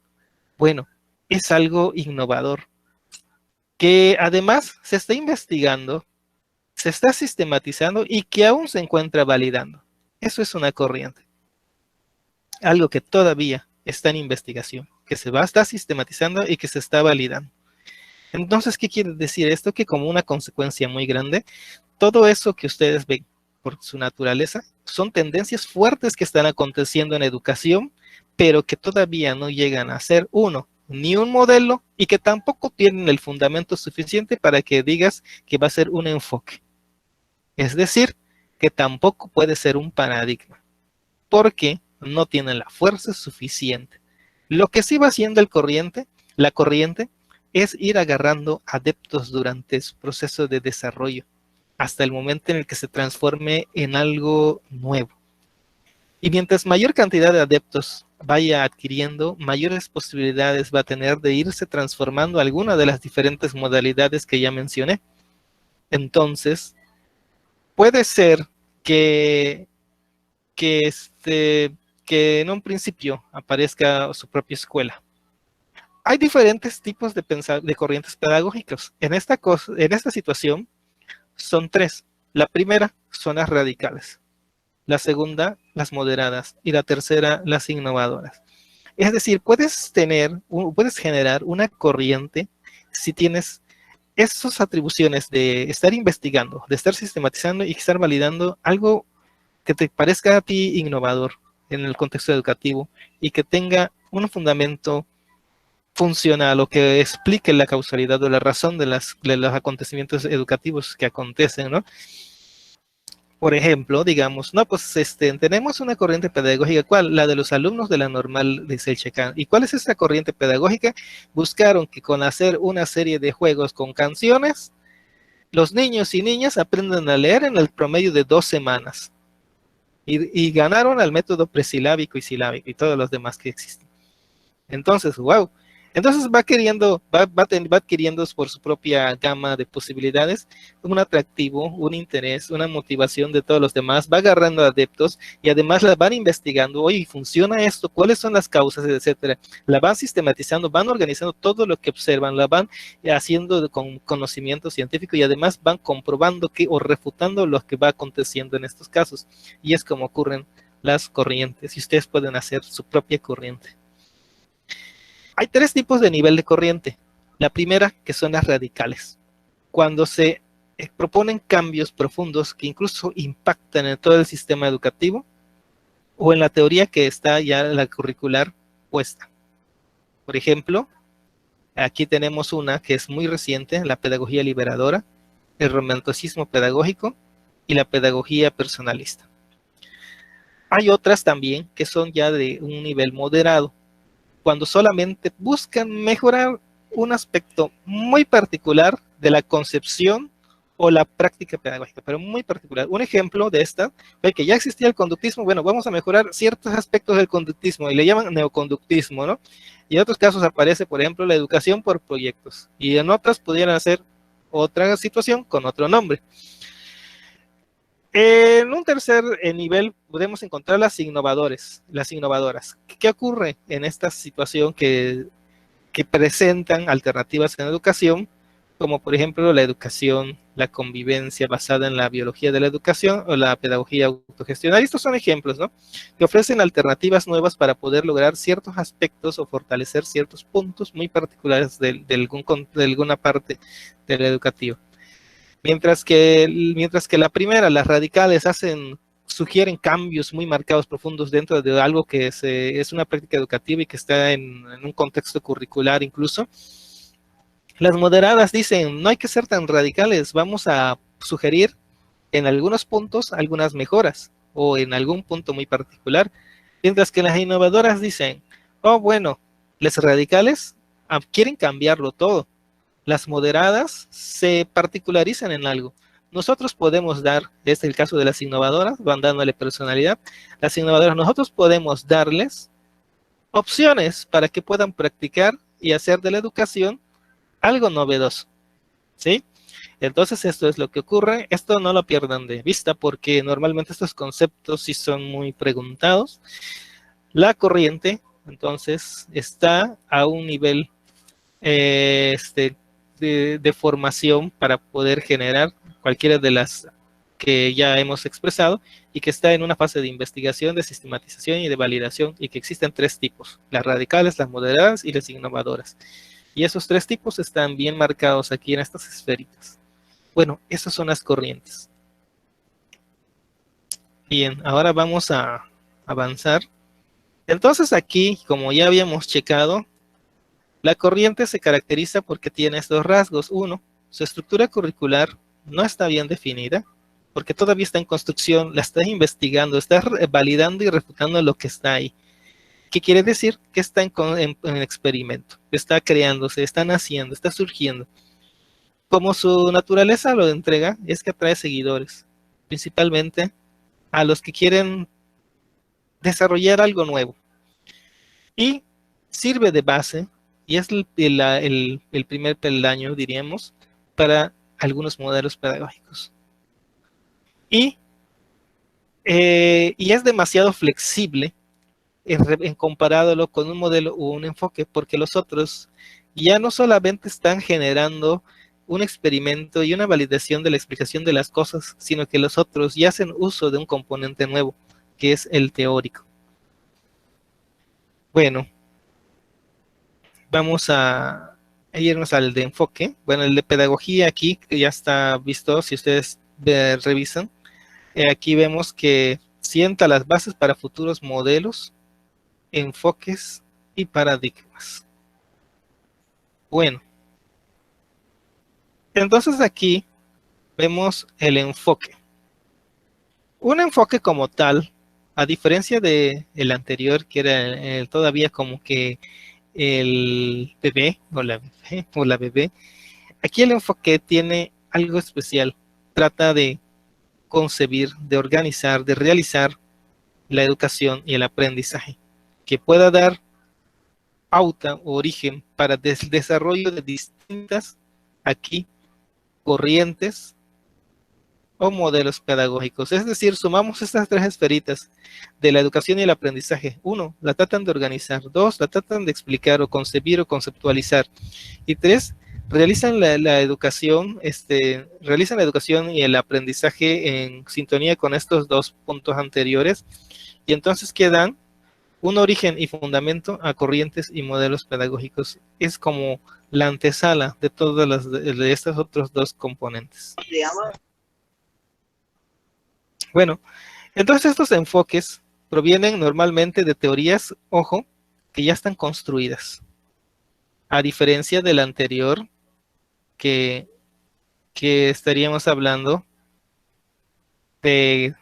Bueno, es algo innovador, que además se está investigando, se está sistematizando y que aún se encuentra validando. Eso es una corriente. Algo que todavía está en investigación, que se está sistematizando y que se está validando. Entonces, ¿qué quiere decir esto? Que como una consecuencia muy grande, todo eso que ustedes ven por su naturaleza son tendencias fuertes que están aconteciendo en educación, pero que todavía no llegan a ser ni un modelo y que tampoco tienen el fundamento suficiente para que digas que va a ser un enfoque. Es decir, que tampoco puede ser un paradigma, porque no tienen la fuerza suficiente. Lo que sí va haciendo la corriente, es ir agarrando adeptos durante su proceso de desarrollo, hasta el momento en el que se transforme en algo nuevo. Y mientras mayor cantidad de adeptos vaya adquiriendo, mayores posibilidades va a tener de irse transformando alguna de las diferentes modalidades que ya mencioné. Entonces, puede ser que en un principio aparezca su propia escuela. Hay diferentes tipos de corrientes pedagógicas. En esta situación son tres. La primera son las radicales. La segunda, las moderadas. Y la tercera, las innovadoras. Es decir, puedes generar una corriente si tienes esas atribuciones de estar investigando, de estar sistematizando y estar validando algo que te parezca a ti innovador en el contexto educativo y que tenga un fundamento funcional o que explique la causalidad o la razón de los acontecimientos educativos que acontecen, ¿no? Por ejemplo, digamos, no, pues tenemos una corriente pedagógica, ¿cuál? La de los alumnos de la normal de Selchecán. ¿Y cuál es esta corriente pedagógica? Buscaron que con hacer una serie de juegos con canciones, los niños y niñas aprendan a leer en el promedio de 2 semanas. Y ganaron al método presilábico y silábico y todos los demás que existen. Entonces, wow. Entonces va adquiriendo por su propia gama de posibilidades un atractivo, un interés, una motivación de todos los demás, va agarrando adeptos y además la van investigando, oye, ¿funciona esto? ¿Cuáles son las causas? Etcétera. La van sistematizando, van organizando todo lo que observan, la van haciendo con conocimiento científico y además van comprobando o refutando lo que va aconteciendo en estos casos. Y es como ocurren las corrientes y ustedes pueden hacer su propia corriente. Hay 3 tipos de nivel de corriente. La primera, que son las radicales. Cuando se proponen cambios profundos que incluso impactan en todo el sistema educativo o en la teoría que está ya la curricular puesta. Por ejemplo, aquí tenemos una que es muy reciente, la pedagogía liberadora, el romanticismo pedagógico y la pedagogía personalista. Hay otras también que son ya de un nivel moderado, cuando solamente buscan mejorar un aspecto muy particular de la concepción o la práctica pedagógica, pero muy particular. Un ejemplo de esta fue que ya existía el conductismo, bueno, vamos a mejorar ciertos aspectos del conductismo y le llaman neoconductismo, ¿no? Y en otros casos aparece, por ejemplo, la educación por proyectos y en otras pudieran hacer otra situación con otro nombre. En un tercer nivel podemos encontrar las innovadoras. ¿Qué ocurre en esta situación que presentan alternativas en educación? Como por ejemplo la educación, la convivencia basada en la biología de la educación o la pedagogía autogestionada. Estos son ejemplos, ¿no? Que ofrecen alternativas nuevas para poder lograr ciertos aspectos o fortalecer ciertos puntos muy particulares de alguna parte del educativo. Mientras que la primera, las radicales, sugieren cambios muy marcados, profundos dentro de algo que es una práctica educativa y que está en un contexto curricular incluso. Las moderadas dicen, no hay que ser tan radicales, vamos a sugerir en algunos puntos algunas mejoras o en algún punto muy particular, mientras que las innovadoras dicen, oh bueno, las radicales quieren cambiarlo todo, las moderadas se particularizan en algo. Nosotros podemos dar, este es el caso de las innovadoras, van dándole personalidad, las innovadoras nosotros podemos darles opciones para que puedan practicar y hacer de la educación algo novedoso, ¿sí? Entonces esto es lo que ocurre, esto no lo pierdan de vista porque normalmente estos conceptos sí son muy preguntados. La corriente, entonces, está a un nivel de formación para poder generar cualquiera de las que ya hemos expresado y que está en una fase de investigación, de sistematización y de validación y que existen 3 tipos, las radicales, las moderadas y las innovadoras. Y esos 3 tipos están bien marcados aquí en estas esferitas. Bueno, esas son las corrientes. Bien, ahora vamos a avanzar. Entonces aquí, como ya habíamos checado, la corriente se caracteriza porque tiene estos rasgos. 1, su estructura curricular no está bien definida, porque todavía está en construcción, la está investigando, está validando y refutando lo que está ahí. ¿Qué quiere decir? Que está en experimento, está creándose, está naciendo, está surgiendo. Como su naturaleza lo entrega, es que atrae seguidores, principalmente a los que quieren desarrollar algo nuevo. Y sirve de base, y es el primer peldaño, diríamos, para algunos modelos pedagógicos. Y es demasiado flexible en comparándolo con un modelo o un enfoque, porque los otros ya no solamente están generando un experimento y una validación de la explicación de las cosas, sino que los otros ya hacen uso de un componente nuevo, que es el teórico. Bueno, vamos a irnos al de enfoque. Bueno, el de pedagogía aquí, que ya está visto, si ustedes revisan, aquí vemos que sienta las bases para futuros modelos, enfoques y paradigmas. Bueno, entonces aquí vemos el enfoque. Un enfoque como tal, a diferencia de el anterior, que era todavía como que el bebé o la bebé, aquí el enfoque tiene algo especial. Trata de concebir, de organizar, de realizar la educación y el aprendizaje, que pueda dar pauta o origen para el desarrollo de distintas aquí corrientes o modelos pedagógicos. Es decir, sumamos estas 3 esferitas de la educación y el aprendizaje. 1, la tratan de organizar. 2, la tratan de explicar o concebir o conceptualizar. Y 3, realizan la educación y el aprendizaje en sintonía con estos 2 puntos anteriores. Y entonces quedan un origen y fundamento a corrientes y modelos pedagógicos. Es como la antesala de todas de estos otros 2 componentes. Bueno, entonces estos enfoques provienen normalmente de teorías, ojo, que ya están construidas. A diferencia del anterior, que estaríamos hablando de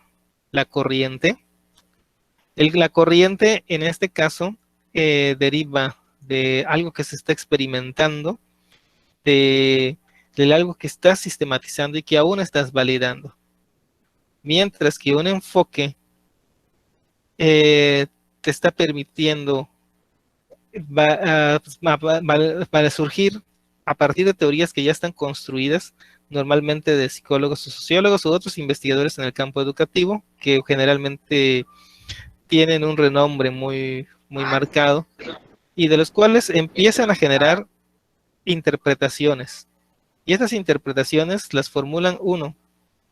la corriente. La corriente, en este caso, deriva de algo que se está experimentando, de algo que estás sistematizando y que aún estás validando. Mientras que un enfoque te está permitiendo para surgir a partir de teorías que ya están construidas, normalmente de psicólogos o sociólogos u otros investigadores en el campo educativo, que generalmente tienen un renombre muy marcado, y de los cuales empiezan a generar interpretaciones. Y estas interpretaciones las formulan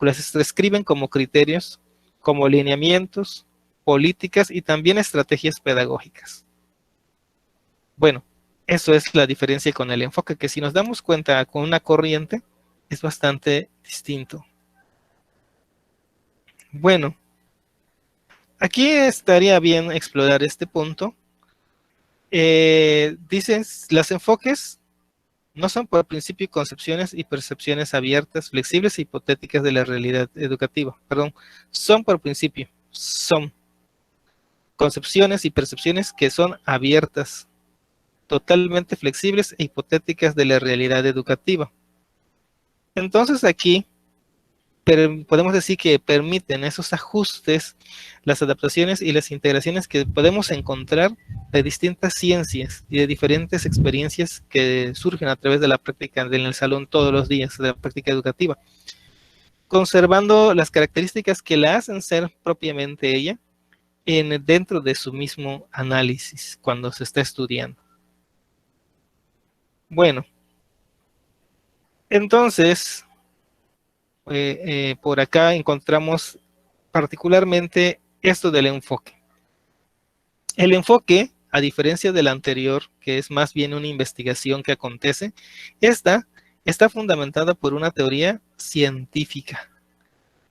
las describen como criterios, como lineamientos, políticas y también estrategias pedagógicas. Bueno, eso es la diferencia con el enfoque, que si nos damos cuenta con una corriente, es bastante distinto. Bueno, aquí estaría bien explorar este punto. Dicen, los enfoques no son por principio concepciones y percepciones abiertas, flexibles e hipotéticas de la realidad educativa. Perdón, son por principio, son concepciones y percepciones que son abiertas, totalmente flexibles e hipotéticas de la realidad educativa. Entonces aquí podemos decir que permiten esos ajustes, las adaptaciones y las integraciones que podemos encontrar de distintas ciencias y de diferentes experiencias que surgen a través de la práctica en el salón todos los días, de la práctica educativa, conservando las características que la hacen ser propiamente ella dentro de su mismo análisis cuando se está estudiando. Bueno, entonces por acá encontramos particularmente esto del enfoque. El enfoque, a diferencia del anterior, que es más bien una investigación que acontece, esta está fundamentada por una teoría científica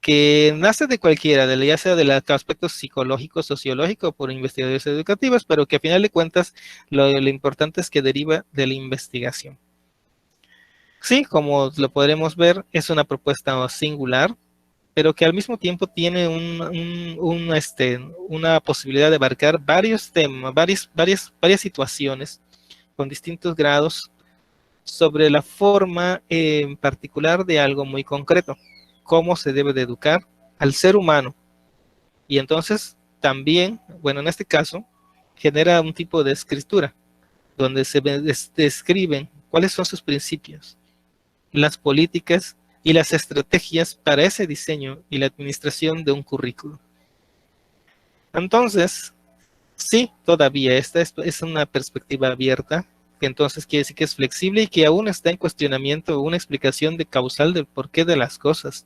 que nace de cualquiera, ya sea del aspecto psicológico, sociológico o por investigadores educativos, pero que a final de cuentas lo importante es que deriva de la investigación. Sí, como lo podremos ver, es una propuesta singular, pero que al mismo tiempo tiene una posibilidad de abarcar varios temas, varias situaciones con distintos grados sobre la forma en particular de algo muy concreto, cómo se debe de educar al ser humano. Y entonces también, bueno, en este caso, genera un tipo de escritura, donde se describen cuáles son sus principios, las políticas y las estrategias para ese diseño y la administración de un currículo. Entonces, sí, todavía esta es una perspectiva abierta, que entonces quiere decir que es flexible y que aún está en cuestionamiento una explicación de causal del porqué de las cosas.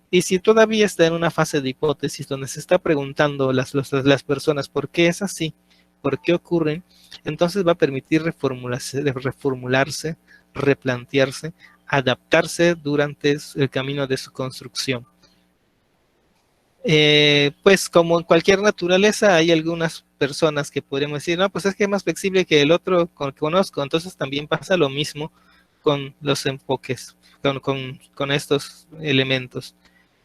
Y si todavía está en una fase de hipótesis donde se está preguntando las personas por qué es así, por qué ocurren, entonces va a permitir reformularse, replantearse, adaptarse durante el camino de su construcción. Pues como en cualquier naturaleza hay algunas personas que podríamos decir, no, pues es que es más flexible que el otro que conozco, entonces también pasa lo mismo con los enfoques, con estos elementos,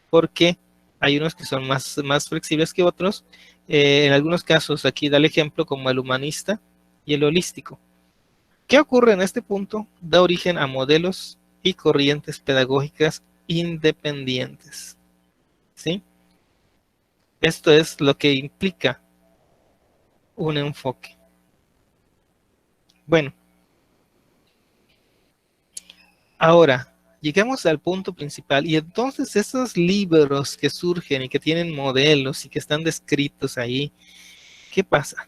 porque hay unos que son más flexibles que otros. En algunos casos, aquí da el ejemplo como el humanista y el holístico. ¿Qué ocurre en este punto? Da origen a modelos y corrientes pedagógicas independientes. ¿Sí? Esto es lo que implica un enfoque. Bueno, ahora llegamos al punto principal y entonces esos libros que surgen y que tienen modelos y que están descritos ahí, ¿qué pasa?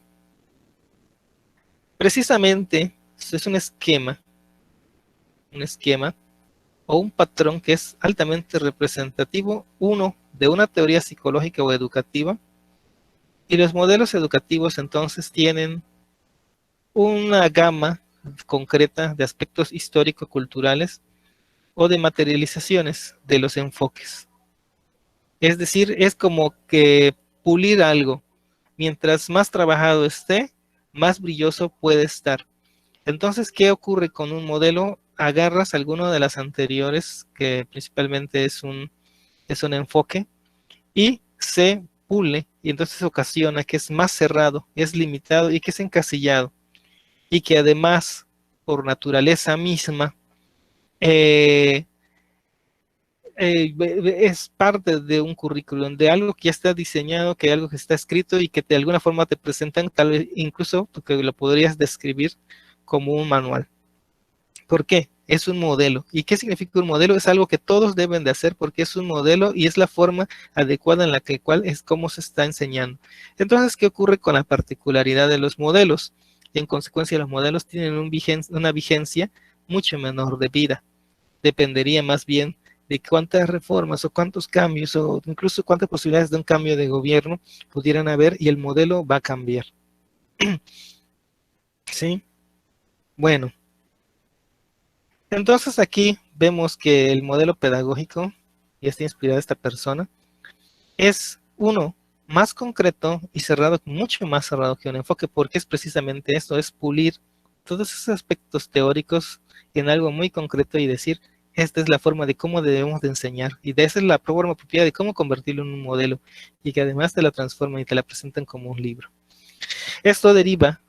Precisamente es un esquema o un patrón que es altamente representativo, de una teoría psicológica o educativa, y los modelos educativos entonces tienen una gama concreta de aspectos histórico-culturales o de materializaciones de los enfoques. Es decir, es como que pulir algo. Mientras más trabajado esté, más brilloso puede estar. Entonces, ¿qué ocurre con un modelo? Agarras alguno de las anteriores, que principalmente es un enfoque, y se pule, y entonces ocasiona que es más cerrado, es limitado y que es encasillado, y que además, por naturaleza misma, es parte de un currículum, de algo que ya está diseñado, que algo que está escrito y que de alguna forma te presentan, tal vez incluso que lo podrías describir como un manual. ¿Por qué? es un modelo. ¿Y qué significa un modelo? Es algo que todos deben de hacer porque es un modelo y es la forma adecuada en la que cual es cómo se está enseñando. Entonces, ¿qué ocurre con la particularidad de los modelos? En consecuencia, los modelos tienen una vigencia mucho menor de vida. Dependería más bien de cuántas reformas o cuántos cambios o incluso cuántas posibilidades de un cambio de gobierno pudieran haber y el modelo va a cambiar. ¿Sí? Bueno. Entonces aquí vemos que el modelo pedagógico, y está inspirada esta persona, es uno más concreto y cerrado, mucho más cerrado que un enfoque, porque es precisamente esto, es pulir todos esos aspectos teóricos en algo muy concreto y decir, esta es la forma de cómo debemos de enseñar, y de esa es la forma propia de cómo convertirlo en un modelo, y que además te la transforman y te la presentan como un libro. Esto deriva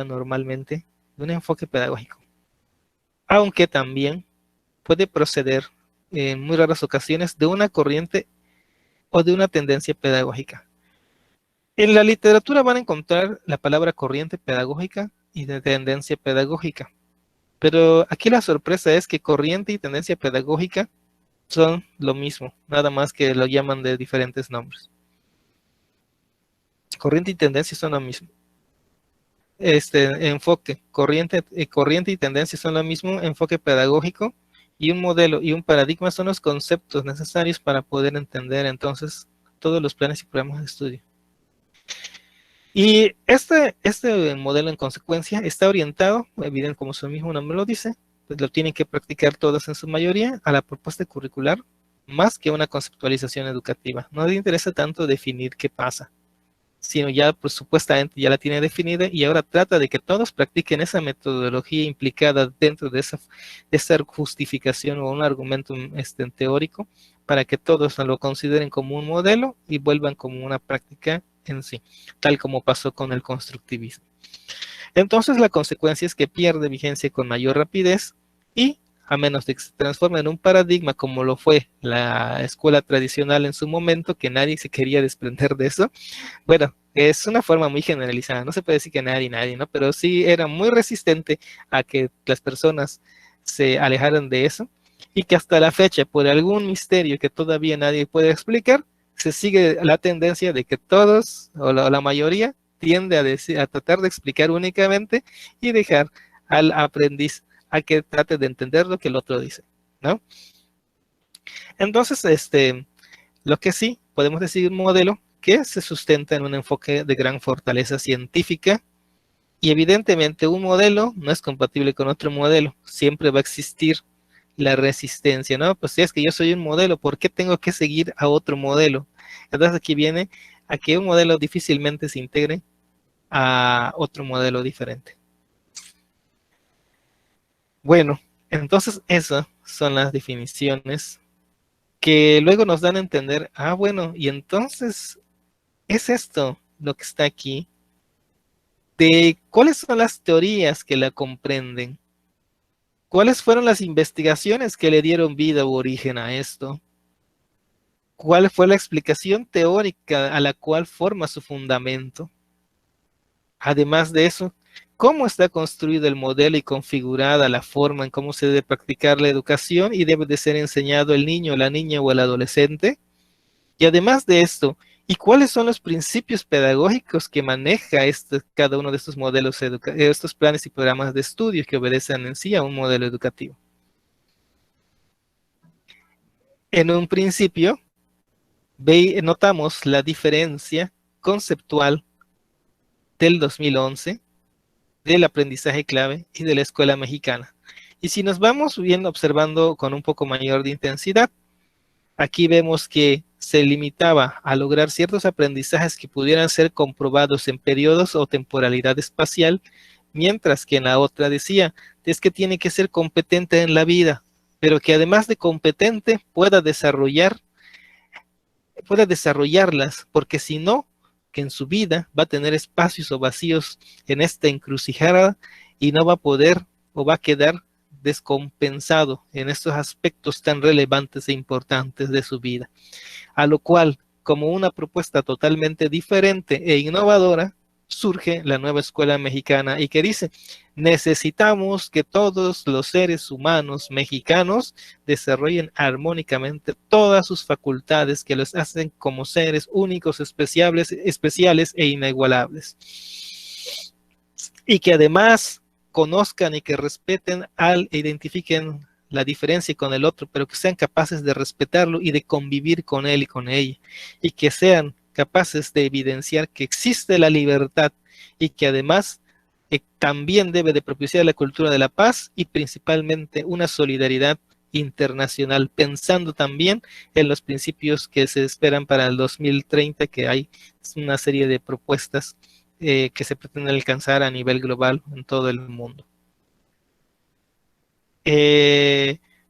normalmente de un enfoque pedagógico, aunque también puede proceder en muy raras ocasiones de una corriente o de una tendencia pedagógica. En la literatura van a encontrar la palabra corriente pedagógica y de tendencia pedagógica, pero aquí la sorpresa es que corriente y tendencia pedagógica son lo mismo, nada más que lo llaman de diferentes nombres. Corriente y tendencia son lo mismo. Enfoque, corriente y tendencia son lo mismo, enfoque pedagógico y un modelo y un paradigma son los conceptos necesarios para poder entender entonces todos los planes y programas de estudio. Y este modelo en consecuencia está orientado, evidente como su mismo nombre lo dice, pues lo tienen que practicar todos en su mayoría a la propuesta curricular más que una conceptualización educativa. No le interesa tanto definir qué pasa, sino ya pues, supuestamente ya la tiene definida y ahora trata de que todos practiquen esa metodología implicada dentro de esa justificación o un argumento teórico para que todos lo consideren como un modelo y vuelvan como una práctica en sí, tal como pasó con el constructivismo. Entonces la consecuencia es que pierde vigencia con mayor rapidez y a menos de que se transforme en un paradigma como lo fue la escuela tradicional en su momento, que nadie se quería desprender de eso. Bueno, es una forma muy generalizada, no se puede decir que nadie, ¿no? Pero sí era muy resistente a que las personas se alejaran de eso y que hasta la fecha, por algún misterio que todavía nadie puede explicar, se sigue la tendencia de que todos, o la mayoría, tiende a tratar de explicar únicamente y dejar al aprendiz a que trate de entender lo que el otro dice, ¿no? Entonces, lo que sí podemos decir un modelo que se sustenta en un enfoque de gran fortaleza científica y evidentemente un modelo no es compatible con otro modelo, siempre va a existir la resistencia, ¿no? Pues si es que yo soy un modelo, ¿por qué tengo que seguir a otro modelo? Entonces aquí viene a que un modelo difícilmente se integre a otro modelo diferente. Bueno, entonces esas son las definiciones que luego nos dan a entender, bueno, y entonces es esto lo que está aquí, de cuáles son las teorías que la comprenden, cuáles fueron las investigaciones que le dieron vida u origen a esto, cuál fue la explicación teórica a la cual forma su fundamento. Además de eso, cómo está construido el modelo y configurada la forma en cómo se debe practicar la educación y debe de ser enseñado el niño, la niña o el adolescente. Y además de esto, ¿y cuáles son los principios pedagógicos que maneja cada uno de estos modelos, estos planes y programas de estudio que obedecen en sí a un modelo educativo? En un principio, notamos la diferencia conceptual del 2011, del aprendizaje clave y de la escuela mexicana. Y si nos vamos viendo, observando con un poco mayor de intensidad, aquí vemos que se limitaba a lograr ciertos aprendizajes que pudieran ser comprobados en periodos o temporalidad espacial, mientras que en la otra decía, es que tiene que ser competente en la vida, pero que además de competente pueda desarrollarlas, porque si no, que en su vida va a tener espacios o vacíos en esta encrucijada y no va a poder o va a quedar descompensado en estos aspectos tan relevantes e importantes de su vida. A lo cual, como una propuesta totalmente diferente e innovadora, surge la nueva escuela mexicana y que dice, necesitamos que todos los seres humanos mexicanos desarrollen armónicamente todas sus facultades que los hacen como seres únicos, especiales e inigualables. Y que además conozcan y que respeten e identifiquen la diferencia con el otro, pero que sean capaces de respetarlo y de convivir con él y con ella, y que sean capaces de evidenciar que existe la libertad y que además también debe de propiciar la cultura de la paz y principalmente una solidaridad internacional, pensando también en los principios que se esperan para el 2030, que hay una serie de propuestas que se pretenden alcanzar a nivel global en todo el mundo.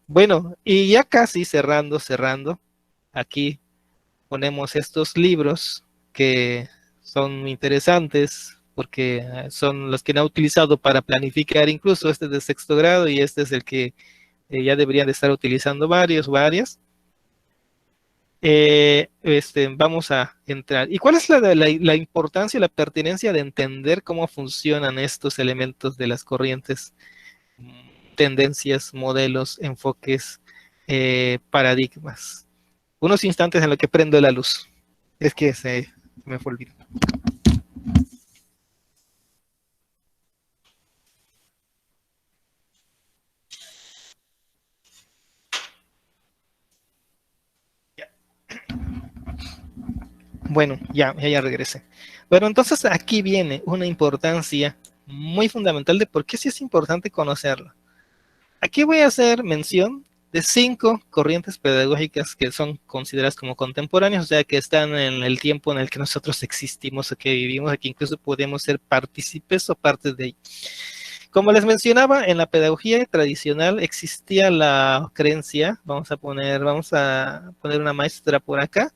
Bueno, y ya casi cerrando, aquí ponemos estos libros que son interesantes porque son los que han utilizado para planificar, incluso este es de sexto grado y este es el que ya deberían de estar utilizando varias. Vamos a entrar. ¿Y cuál es la importancia y la pertinencia de entender cómo funcionan estos elementos de las corrientes, tendencias, modelos, enfoques, paradigmas? Unos instantes en los que prendo la luz. Es que se me fue olvidado. Bueno, ya regresé. Bueno, entonces aquí viene una importancia muy fundamental de por qué sí es importante conocerlo. Aquí voy a hacer mención de 5 corrientes pedagógicas que son consideradas como contemporáneas, o sea, que están en el tiempo en el que nosotros existimos o que vivimos, que incluso podemos ser partícipes o partes de ello. Como les mencionaba, en la pedagogía tradicional existía la creencia, vamos a poner una maestra por acá,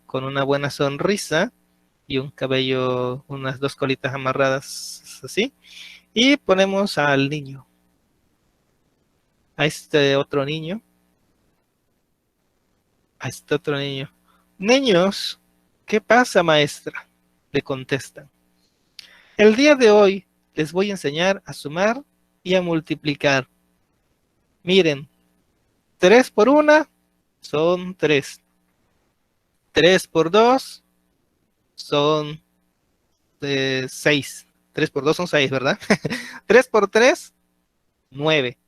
con una buena sonrisa y un cabello, unas 2 colitas amarradas así, y ponemos al niño, a este otro niño, Niños, ¿qué pasa, maestra? Le contestan. El día de hoy les voy a enseñar a sumar y a multiplicar. Miren, 3 por 1 son 3. 3 por 2 son 6. 3 por 2 son 6, ¿verdad? 3 por 3, 9.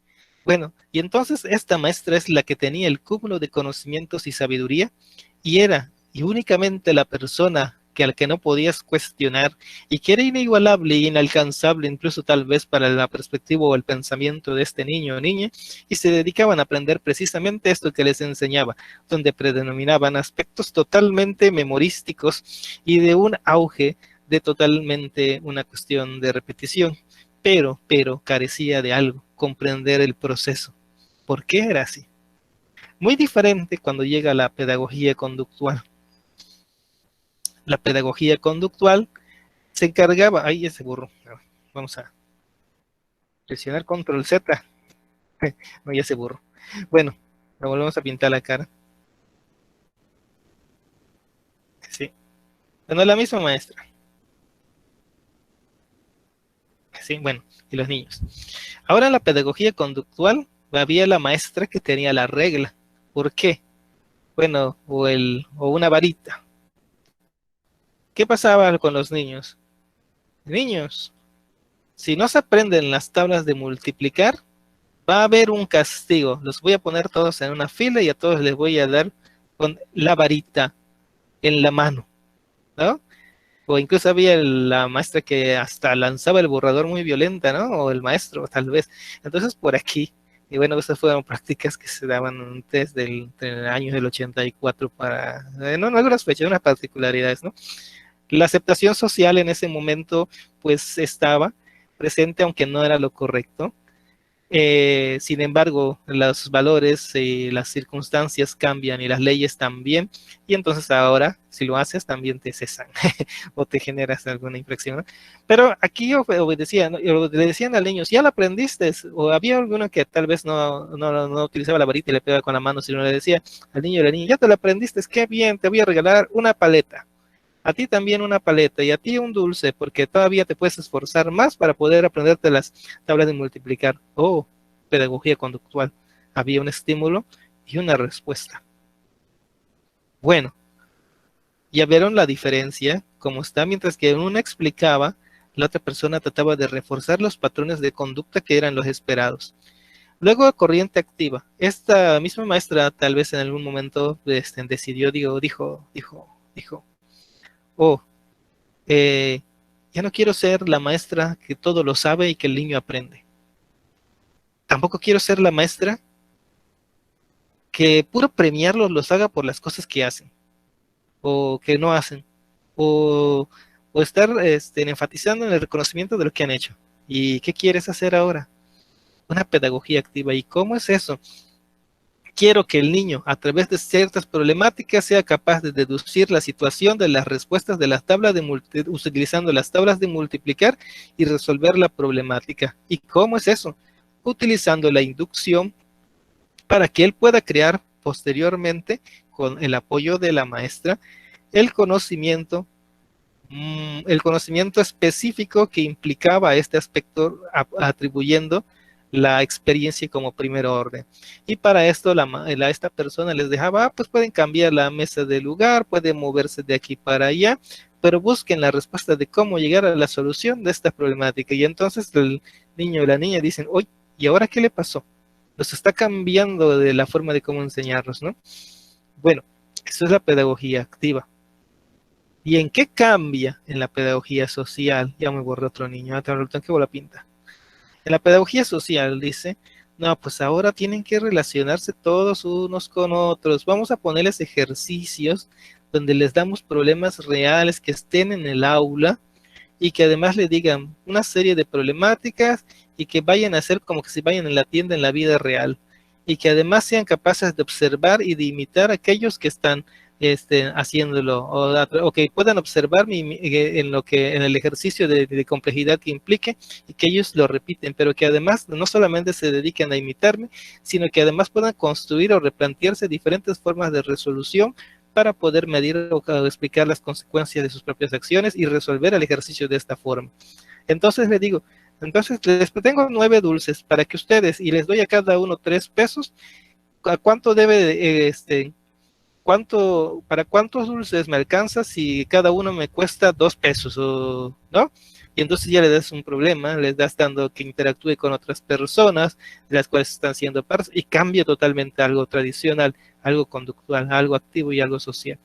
Bueno, y entonces esta maestra es la que tenía el cúmulo de conocimientos y sabiduría y era y únicamente la persona al que no podías cuestionar y que era inigualable e inalcanzable incluso tal vez para la perspectiva o el pensamiento de este niño o niña, y se dedicaban a aprender precisamente esto que les enseñaba, donde predominaban aspectos totalmente memorísticos y de un auge de totalmente una cuestión de repetición, pero carecía de algo, comprender el proceso. ¿Por qué era así? Muy diferente cuando llega la pedagogía conductual. La pedagogía conductual se encargaba, ahí ese burro, vamos a presionar control Z, no, ya ese burro. Bueno, lo volvemos a pintar la cara. Sí, bueno, la misma maestra. Sí, bueno, y los niños. Ahora en la pedagogía conductual había la maestra que tenía la regla. ¿Por qué? Bueno, o una varita. ¿Qué pasaba con los niños? Niños, si no se aprenden las tablas de multiplicar, va a haber un castigo. Los voy a poner todos en una fila y a todos les voy a dar con la varita en la mano, ¿no? O incluso había la maestra que hasta lanzaba el borrador muy violenta, ¿no? O el maestro, tal vez. Entonces, por aquí, y bueno, esas fueron prácticas que se daban antes del año del 84 para, no algunas fechas, unas particularidades, ¿no? La aceptación social en ese momento, pues, estaba presente, aunque no era lo correcto. Sin embargo, los valores y las circunstancias cambian y las leyes también, y entonces ahora, si lo haces, también te cesan o te generas alguna infracción, ¿no? Pero aquí obedecían, ¿no? Le decían al niño, si ya lo aprendiste, o había alguno que tal vez no utilizaba la varita y le pegaba con la mano, sino le decía al niño o la niña, ya te lo aprendiste, qué bien, te voy a regalar una paleta. a ti también una paleta y a ti un dulce, porque todavía te puedes esforzar más para poder aprenderte las tablas de multiplicar. Oh, pedagogía conductual. Había un estímulo y una respuesta. Bueno, ya vieron la diferencia, cómo está, mientras que una explicaba, la otra persona trataba de reforzar los patrones de conducta que eran los esperados. Luego, corriente activa. Esta misma maestra tal vez en algún momento decidió, dijo, oh, ya no quiero ser la maestra que todo lo sabe y que el niño aprende. Tampoco quiero ser la maestra que puro premiarlos los haga por las cosas que hacen o que no hacen, o estar enfatizando en el reconocimiento de lo que han hecho. ¿Y qué quieres hacer ahora? Una pedagogía activa. ¿Y cómo es eso? Quiero que el niño, a través de ciertas problemáticas, sea capaz de deducir la situación de las respuestas de las tablas utilizando las tablas de multiplicar y resolver la problemática. ¿Y cómo es eso? Utilizando la inducción para que él pueda crear posteriormente, con el apoyo de la maestra, el conocimiento específico que implicaba este aspecto, atribuyendo la experiencia como primer orden. Y para esto esta persona les dejaba, pues pueden cambiar la mesa de lugar, pueden moverse de aquí para allá, pero busquen la respuesta de cómo llegar a la solución de esta problemática. Y entonces el niño y la niña dicen, oye, ¿y ahora qué le pasó? Nos está cambiando de la forma de cómo enseñarnos, ¿no? Bueno, eso es la pedagogía activa. ¿Y en qué cambia en la pedagogía social? Ya me borré otro niño, tengo que la pinta. En la pedagogía social dice, no, pues ahora tienen que relacionarse todos unos con otros. Vamos a ponerles ejercicios donde les damos problemas reales que estén en el aula y que además le digan una serie de problemáticas y que vayan a hacer como que si vayan en la tienda en la vida real. Y que además sean capaces de observar y de imitar a aquellos que están haciéndolo, o que puedan observar en el ejercicio de complejidad que implique, y que ellos lo repiten, pero que además no solamente se dediquen a imitarme, sino que además puedan construir o replantearse diferentes formas de resolución para poder medir o explicar las consecuencias de sus propias acciones y resolver el ejercicio de esta forma. Entonces les digo, entonces les tengo 9 dulces para que ustedes, y les doy a cada uno 3 pesos, ¿a cuánto debe, para cuántos dulces me alcanza si cada uno me cuesta 2 pesos, ¿no? Y entonces ya le das un problema, les das dando que interactúe con otras personas, de las cuales están siendo partes, y cambia totalmente algo tradicional, algo conductual, algo activo y algo social.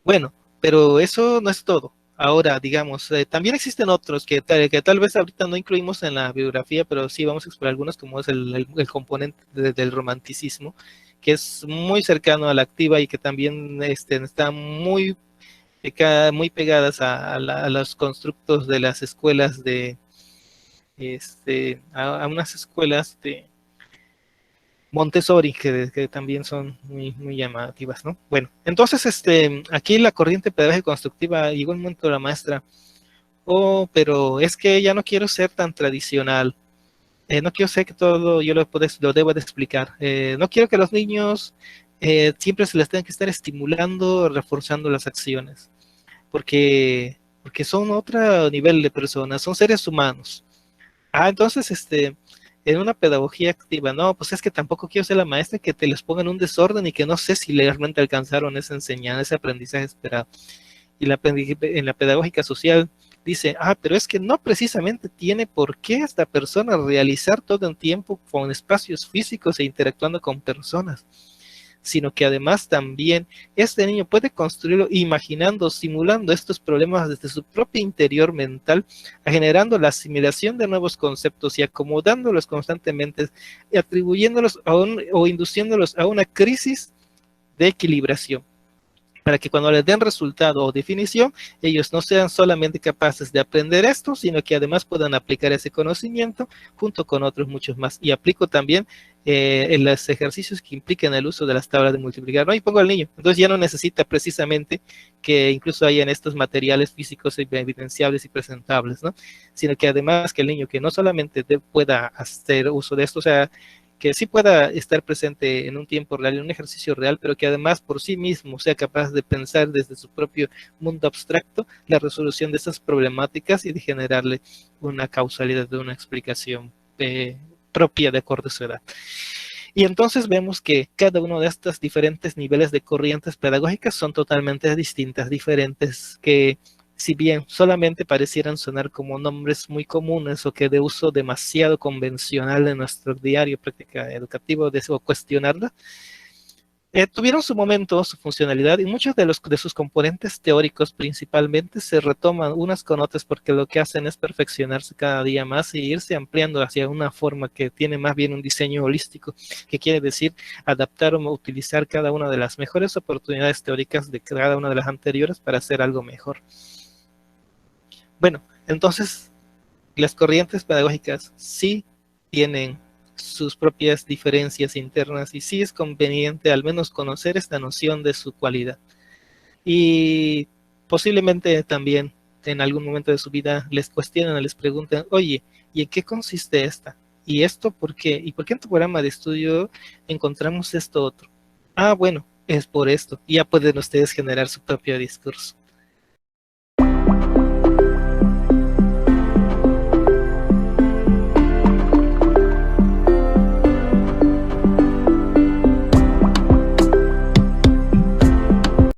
Bueno, pero eso no es todo. Ahora, digamos, también existen otros que tal vez ahorita no incluimos en la biografía, pero sí vamos a explorar algunos, como es el componente del romanticismo, que es muy cercano a la activa y que también están muy pegadas a los constructos de las escuelas a unas escuelas de Montessori, que también son muy llamativas, ¿no? Bueno, entonces aquí la corriente pedagógica constructiva llegó un momento de la maestra, pero es que ya no quiero ser tan tradicional, no quiero ser que todo yo lo debo de explicar, no quiero que los niños siempre se les tenga que estar estimulando, reforzando las acciones, porque son otro nivel de personas, son seres humanos. Entonces, en una pedagogía activa, no, pues es que tampoco quiero ser la maestra que te les ponga en un desorden y que no sé si realmente alcanzaron esa enseñanza, ese aprendizaje esperado. Y en la pedagógica social dice, pero es que no precisamente tiene por qué esta persona realizar todo el tiempo con espacios físicos e interactuando con personas, sino que además también este niño puede construirlo imaginando, simulando estos problemas desde su propio interior mental, generando la asimilación de nuevos conceptos y acomodándolos constantemente, y atribuyéndolos o induciéndolos a una crisis de equilibración, para que cuando les den resultado o definición, ellos no sean solamente capaces de aprender esto, sino que además puedan aplicar ese conocimiento junto con otros muchos más. Y aplico también en los ejercicios que impliquen el uso de las tablas de multiplicar, ¿no? Y pongo al niño. Entonces ya no necesita precisamente que incluso hayan estos materiales físicos evidenciables y presentables, ¿no? Sino que además que el niño que no solamente pueda hacer uso de esto, o sea, que sí pueda estar presente en un tiempo real, en un ejercicio real, pero que además por sí mismo sea capaz de pensar desde su propio mundo abstracto la resolución de esas problemáticas y de generarle una causalidad, de una explicación propia de acuerdo a su edad. Y entonces vemos que cada uno de estos diferentes niveles de corrientes pedagógicas son totalmente distintas, diferentes, que si bien solamente parecieran sonar como nombres muy comunes o que de uso demasiado convencional en nuestro diario práctica educativa o cuestionarla, tuvieron su momento, su funcionalidad, y muchos de sus componentes teóricos principalmente se retoman unas con otras porque lo que hacen es perfeccionarse cada día más y irse ampliando hacia una forma que tiene más bien un diseño holístico, que quiere decir adaptar o utilizar cada una de las mejores oportunidades teóricas de cada una de las anteriores para hacer algo mejor. Bueno, entonces las corrientes pedagógicas sí tienen sus propias diferencias internas y sí es conveniente al menos conocer esta noción de su cualidad. Y posiblemente también en algún momento de su vida les cuestionan, les preguntan, oye, ¿y en qué consiste esta? ¿Y esto por qué? ¿Y por qué en tu programa de estudio encontramos esto otro? Ah, bueno, es por esto. Y ya pueden ustedes generar su propio discurso.